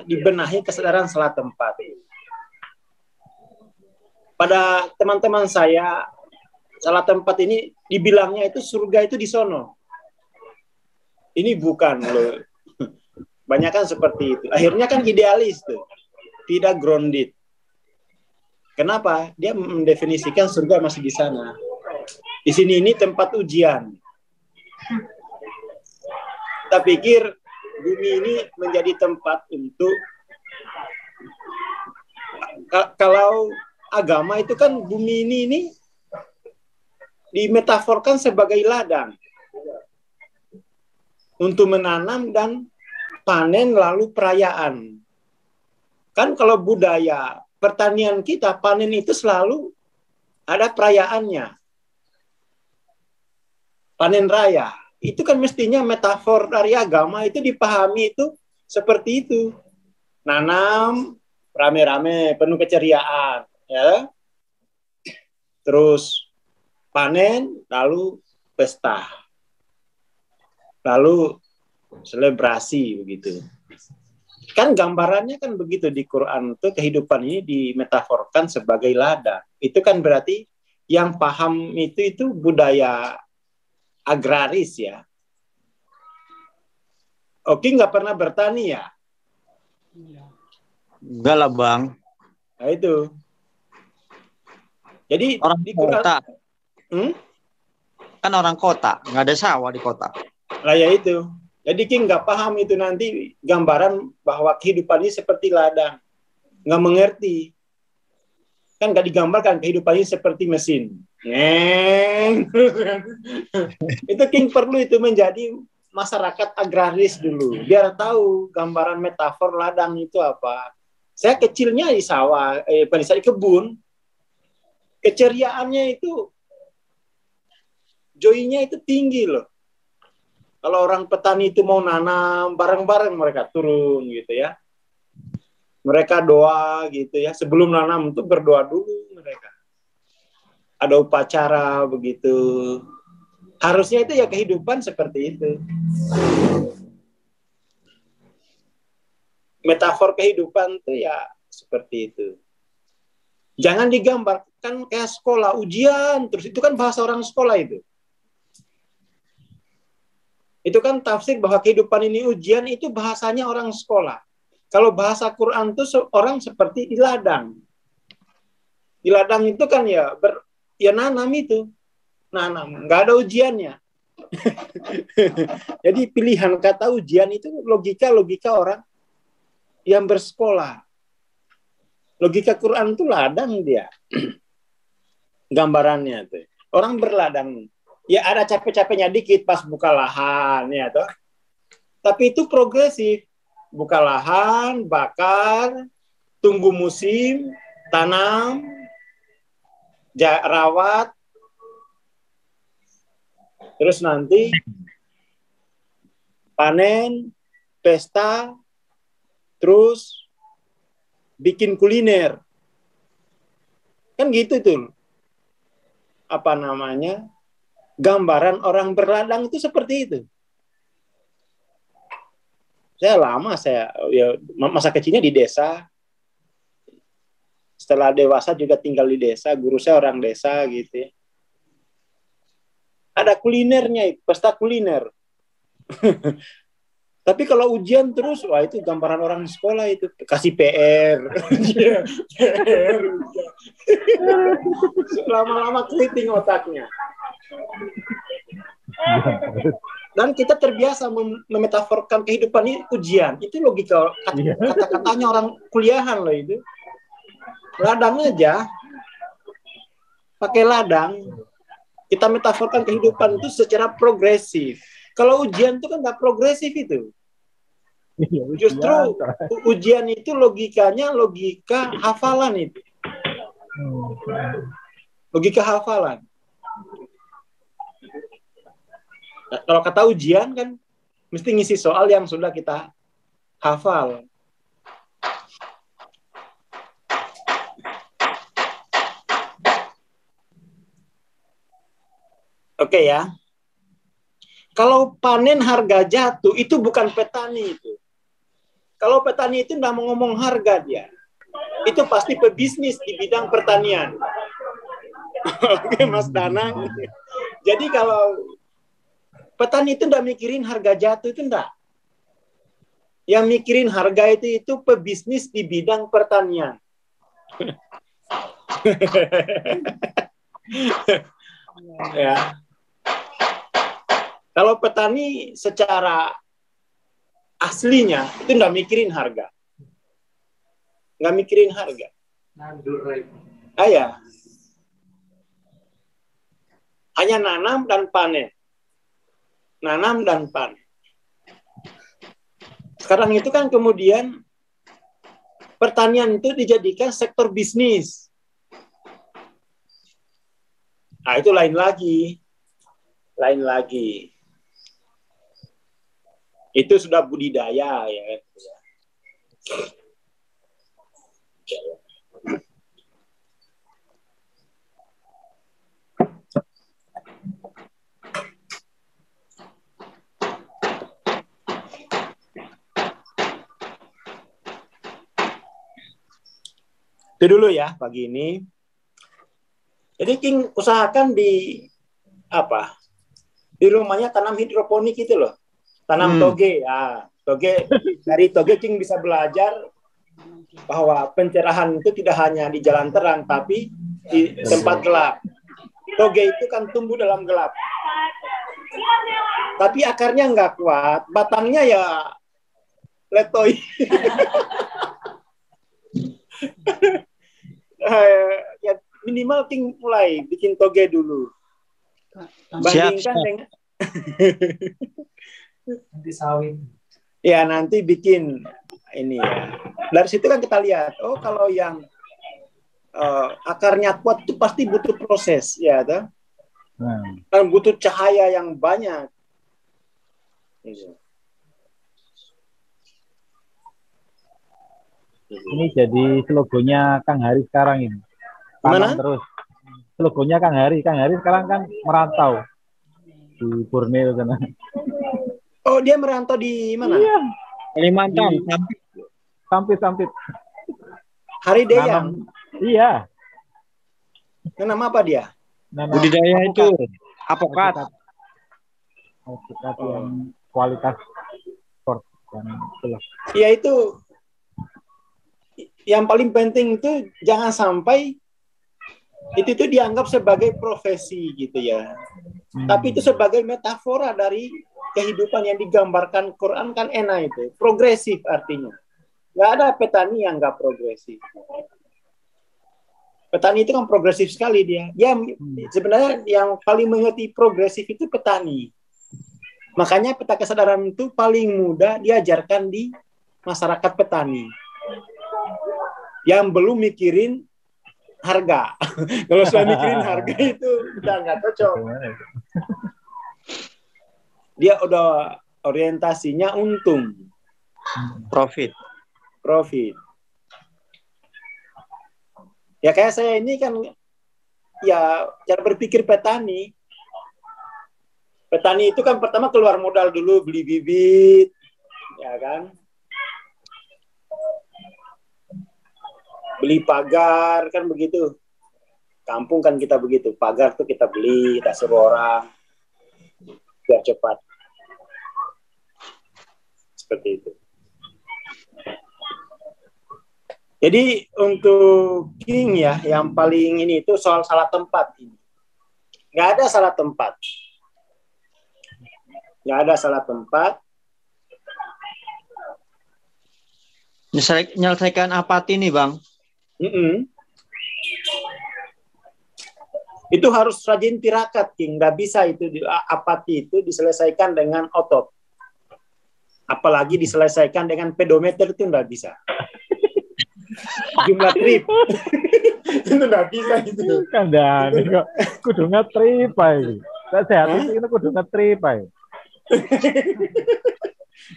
dibenahi kesadaran salah tempat. Pada teman-teman saya, salah tempat ini dibilangnya itu surga itu di sono. Ini bukan loh. Banyak kan seperti itu. Akhirnya kan idealis tuh. Tidak grounded. Kenapa? Dia mendefinisikan surga masih di sana. Di sini ini tempat ujian. Kita pikir bumi ini menjadi tempat untuk kalau agama itu kan bumi ini dimetaforkan sebagai ladang untuk menanam dan panen lalu perayaan. Kan kalau budaya pertanian kita panen itu selalu ada perayaannya. Panen raya. Itu kan mestinya metafor dari agama itu dipahami itu seperti itu. Nanam rame-rame penuh keceriaan, ya. Terus panen lalu pesta. Lalu selebrasi begitu. Kan gambarannya kan begitu di Quran tuh, kehidupan ini dimetaforkan sebagai ladang. Itu kan berarti yang paham itu budaya agraris ya. Oke, nggak pernah bertani ya? Enggak lah, Bang. Nah itu. Jadi orang di Quran, kota. Kan orang kota, nggak ada sawah di kota. lah ya itu. Jadi King nggak paham itu nanti gambaran bahwa kehidupan ini seperti ladang. Nggak mengerti. Kan nggak digambarkan kehidupan ini seperti mesin. Itu King perlu itu menjadi masyarakat agraris dulu. Biar tahu gambaran metafor ladang itu apa. Saya kecilnya di sawah, di kebun. Keceriaannya itu, joy-nya itu tinggi loh. Kalau orang petani itu mau nanam, bareng-bareng mereka turun gitu ya. Mereka doa gitu ya. Sebelum nanam itu berdoa dulu mereka. Ada upacara begitu. Harusnya itu ya kehidupan seperti itu. Metafor kehidupan itu ya seperti itu. Jangan digambarkan kayak sekolah, ujian, terus itu kan bahasa orang sekolah itu. Itu kan tafsir bahwa kehidupan ini ujian, itu bahasanya orang sekolah. Kalau bahasa Quran itu orang seperti di ladang. Di ladang itu kan ya nanam itu. Nanam, nggak ada ujiannya. Jadi pilihan kata ujian itu logika orang yang bersekolah. Logika Quran itu ladang dia. Gambarannya tuh. Orang berladang. Ya ada capek-capeknya dikit pas buka lahan ya toh. Tapi itu progresif. Buka lahan, bakar, tunggu musim, tanam, rawat. Terus nanti panen, pesta, terus bikin kuliner. Kan gitu tuh. Apa namanya? Gambaran orang berladang itu seperti itu. Saya masa kecilnya di desa. Setelah dewasa juga tinggal di desa, guru saya orang desa gitu ya. Ada kulinernya, pesta kuliner. Tapi kalau ujian terus, wah itu gambaran orang di sekolah itu. Kasih PR. Lama-lama keriting otaknya. Dan kita terbiasa memetaforkan kehidupan ini ujian. Itu logika kata-katanya orang kuliahan loh itu. Ladang aja. Pakai ladang. Kita metaforkan kehidupan itu secara progresif. Kalau ujian itu kan nggak progresif itu. Justru ujian itu logikanya logika hafalan itu. Logika hafalan. Nah, kalau kata ujian kan mesti ngisi soal yang sudah kita hafal. Oke ya. Kalau panen harga jatuh, itu bukan petani itu. Kalau petani itu tidak mau ngomong harga dia. Itu pasti pebisnis di bidang pertanian. Oke Mas Danang. Jadi kalau petani itu tidak mikirin harga jatuh, itu enggak. Yang mikirin harga itu pebisnis di bidang pertanian. Ya. Kalau petani secara aslinya itu nggak mikirin harga. Nggak mikirin harga. Ya. Hanya nanam dan panen. Nanam dan panen. Sekarang itu kan kemudian pertanian itu dijadikan sektor bisnis. Nah, itu lain lagi. Lain lagi. Itu sudah budidaya ya. Itu dulu ya pagi ini. Jadi King usahakan di rumahnya tanam hidroponik itu loh. Tanam toge, ya. Toge, dari toge King bisa belajar bahwa pencerahan itu tidak hanya di jalan terang, tapi di tempat gelap. Toge itu kan tumbuh dalam gelap. Tapi akarnya nggak kuat, batangnya ya letoy. Ya minimal mulai bikin toge dulu. Bandingkan dengan Nanti sawit. ya nanti bikin ini ya. Dari situ kan kita lihat, oh kalau yang akarnya kuat itu pasti butuh proses, ya, toh? Dan butuh cahaya yang banyak. Ini jadi slogonya Kang Hari sekarang ini. Gimana? Terus slogonya Kang Hari sekarang kan merantau di Borneo sana. Oh, dia merantau di mana? Iya. Kalimantan. Sampit. Hari Deyang. Iya. Nama apa dia? Budidaya itu apokat. Apokat yang kualitas sport dan itulah. Ya itu yang paling penting itu jangan sampai itu dianggap sebagai profesi gitu ya. Tapi itu sebagai metafora dari kehidupan yang digambarkan Quran kan enak itu. Progresif artinya. Nggak ada petani yang nggak progresif. Petani itu kan progresif sekali dia. Ya sebenarnya yang paling mengerti progresif itu petani. Makanya peta kesadaran itu paling mudah diajarkan di masyarakat petani. Yang belum mikirin harga. Kalau sudah mikirin harga itu udah nggak cocok. Dia udah orientasinya untung. Profit. Ya kayak saya ini kan ya cara berpikir petani. Petani itu kan pertama keluar modal dulu beli bibit, ya kan? Beli pagar kan begitu. Kampung kan kita begitu, pagar tuh kita beli, kita suruh orang biar cepat. Seperti itu. Jadi untuk King ya, yang paling ini itu soal salah tempat ini. Nggak ada salah tempat. Nggak ada salah tempat. Menyelesaikan apati nih, Bang. Itu harus rajin tirakat, King. Nggak bisa itu apati itu diselesaikan dengan otot. Apalagi diselesaikan dengan pedometer itu nggak bisa. Jumlah trip itu nggak bisa itu. Kandang kok kudu ngetrip ae. Saya sehat itu kudu ngetrip ae.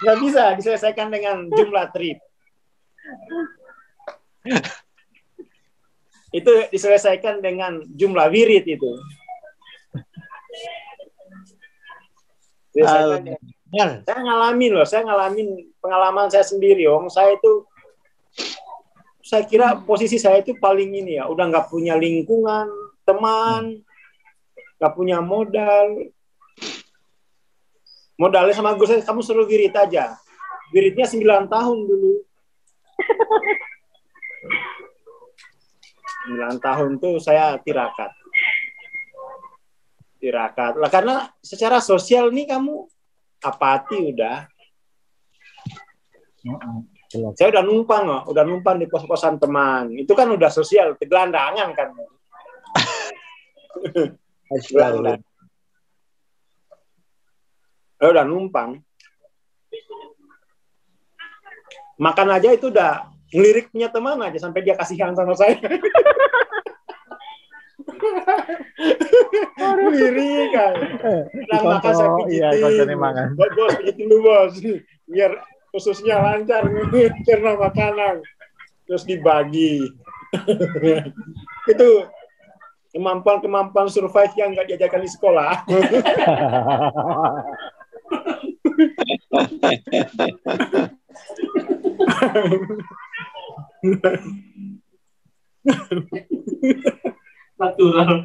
Nggak bisa diselesaikan dengan jumlah trip. Itu diselesaikan dengan jumlah wirid itu. Saya ngalamin pengalaman saya sendiri, Om. Saya kira posisi saya itu paling ini ya, udah nggak punya lingkungan, teman, nggak punya modal. Modalnya sama gue, kamu suruh wirid aja. Wiridnya 9 tahun dulu. 9 tahun tuh saya tirakat. Lah karena secara sosial nih kamu apati udah. Saya udah numpang di pos-posan teman. Itu kan udah sosial, gelandangan kan. Gelandang. Saya udah numpang. Makan aja itu udah ngelirik punya teman aja sampai dia kasihan sama saya. Ngelirik kan. Makan saya pijitin. Bos, pijitin dulu bos. Biar khususnya lancar karena makanan. Terus dibagi. Itu kemampuan survive yang nggak diajarkan di sekolah. Natural.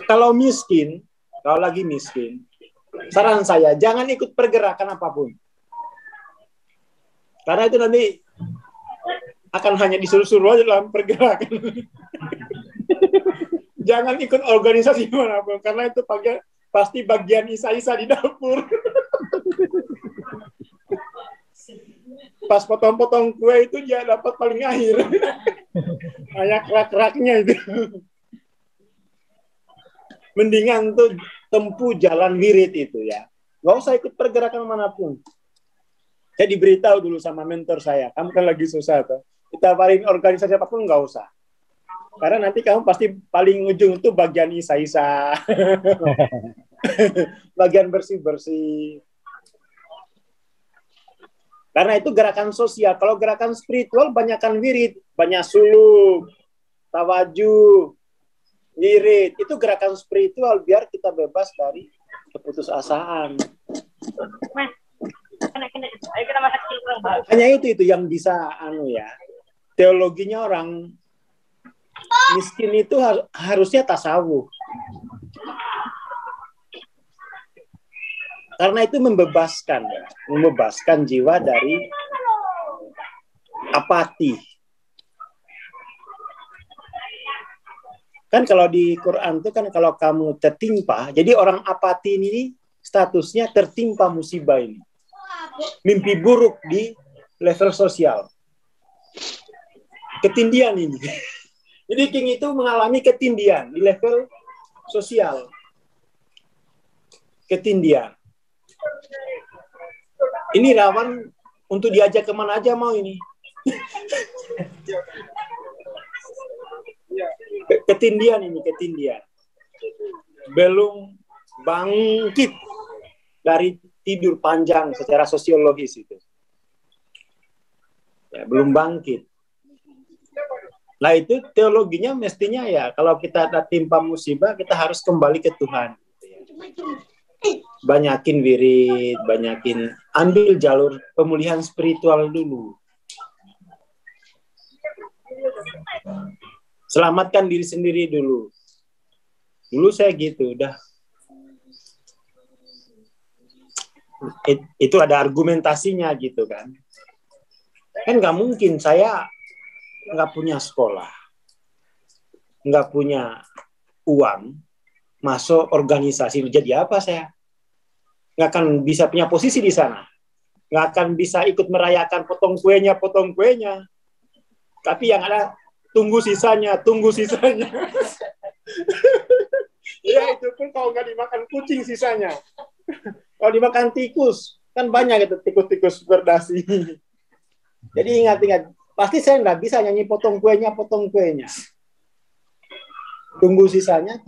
Kalau lagi miskin, saran saya jangan ikut pergerakan apapun. Karena itu nanti akan hanya disuruh-suruh aja dalam pergerakan. Jangan ikut organisasi manapun, karena itu pasti bagian Isa-Isa di dapur. Pas potong-potong kue itu dia dapat paling akhir. Kayak kerak-keraknya itu. Mendingan tuh tempuh jalan wirid itu ya. Nggak usah ikut pergerakan manapun. Saya diberitahu dulu sama mentor saya, kamu kan lagi susah tuh. Kita paling organisasi apapun nggak usah. Karena nanti kamu pasti paling ujung itu bagian Isa-Isa. Bagian bersih-bersih. Karena itu gerakan sosial. Kalau gerakan spiritual, banyakkan wirid. Banyak suluk, tawajuh, wirid. Itu gerakan spiritual biar kita bebas dari keputusasaan. Hanya itu yang bisa teologinya orang miskin itu harusnya tasawuf. Karena itu membebaskan jiwa dari apati. Kan kalau di Quran itu kan kalau kamu tertimpa, jadi orang apati ini statusnya tertimpa musibah ini. Mimpi buruk di level sosial. Ketindian ini. Jadi King itu mengalami ketindian di level sosial. Ketindian. Ini rawan untuk diajak kemana aja mau ini. Ketindian ini, ketindian. Belum bangkit dari tidur panjang secara sosiologis itu. Ya, belum bangkit. Nah itu teologinya mestinya ya, kalau kita timpa musibah, kita harus kembali ke Tuhan. Banyakin wirid, ambil jalur pemulihan spiritual dulu. Selamatkan diri sendiri dulu. Dulu saya gitu, udah. Itu ada argumentasinya gitu kan. Kan nggak mungkin saya nggak punya sekolah, nggak punya uang, masuk organisasi, jadi apa saya? Nggak akan bisa punya posisi di sana. Nggak akan bisa ikut merayakan potong kuenya. Tapi yang ada, tunggu sisanya. Ya itu pun kalau nggak dimakan kucing sisanya. Kalau dimakan tikus, kan banyak itu tikus-tikus berdasi. Jadi ingat, pasti saya nggak bisa nyanyi potong kuenya. Tunggu sisanya.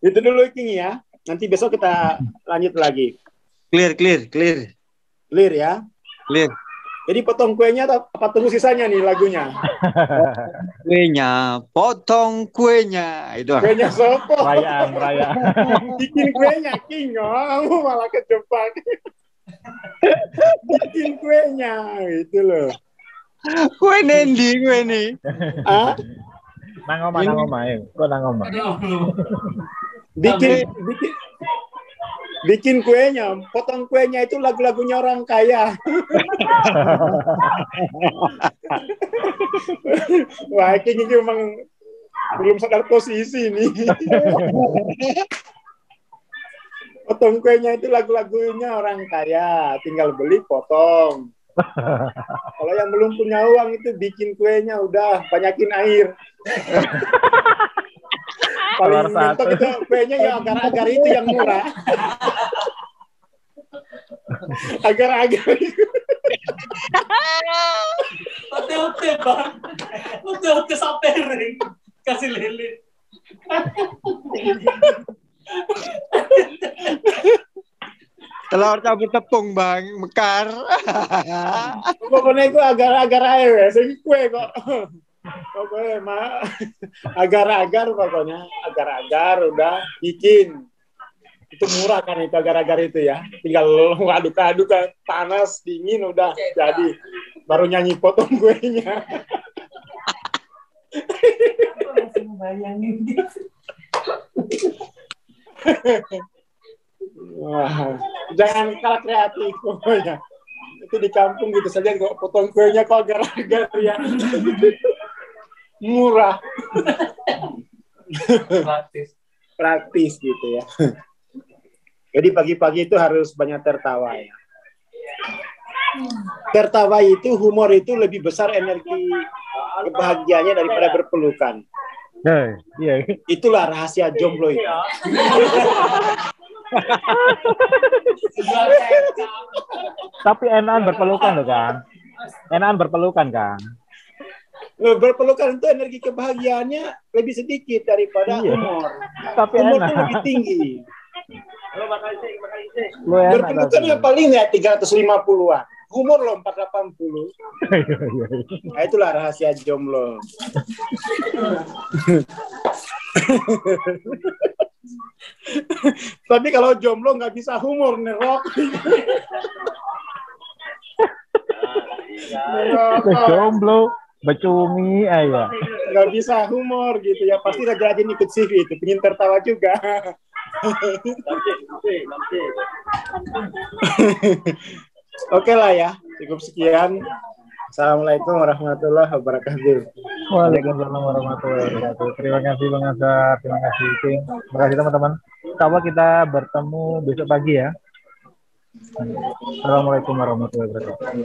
Itu dulu King ya. Nanti besok kita lanjut lagi. Clear. Clear ya. Clear. Jadi potong kuenya apa tunggu sisanya nih lagunya? Potong kuenya. Itu. Kuenya sopo? Perayaan. Bikin kuenya King, kamu malah kejebak. Bikin kuenya itu loh. Kue nih. Ah? Nang oma. Kok nang oma? Bikin kuenya, potong kuenya itu lagu-lagunya orang kaya. Wah, ini memang belum sadar posisi nih. Potong kuenya itu lagu-lagunya orang kaya, tinggal beli potong. Kalau yang belum punya uang itu bikin kuenya udah banyakin air. Paling mentok itu kuenya ya agar-agar itu yang murah. Agar-agar itu. Oke, Bang. Oke, sampai ring. Kasih lele. Telur campur tepung Bang, mekar. Pokoknya itu agar-agar air ya, sing kue kok. Pokoknya agar-agar pokoknya, agar-agar udah bikin. Itu murah kan itu agar-agar itu ya. Tinggal aduk-aduk kan, panas, dingin udah jadi. Baru nyanyi potong kuenya. Bayangin gitu. Wah, jangan kalah kreatif pokoknya. Itu di kampung gitu saja kok, potong kuenya kok agar-agar ya. Murah. Praktis gitu ya. Jadi pagi-pagi itu harus banyak tertawa ya. Tertawa itu, humor itu lebih besar energi kebahagiaannya daripada berpelukan. Iya. Itulah rahasia jomblo itu. Tapi enakan berpelukan loh, Kang. Enakan berpelukan, Kang. Berpelukan itu energi kebahagiaannya lebih sedikit daripada humor. Tapi Humor enak. itu lebih tinggi. Lu enak. Berpelukan yang paling ya 350-an. Humor loh 480. Nah, itulah rahasia jomblo. Tapi kalau jomblo nggak bisa humor, nerok. Jomblo, becumi, ayah. Nggak bisa humor gitu ya. Pasti rajin ikut CV itu, pengen tertawa juga. Oke lah ya, cukup sekian. Assalamualaikum warahmatullahi wabarakatuh. Waalaikumsalam warahmatullahi wabarakatuh. Terima kasih Bang Azhar, terima kasih Tim, terima kasih teman-teman. Insya kita bertemu besok pagi ya. Assalamualaikum warahmatullahi wabarakatuh.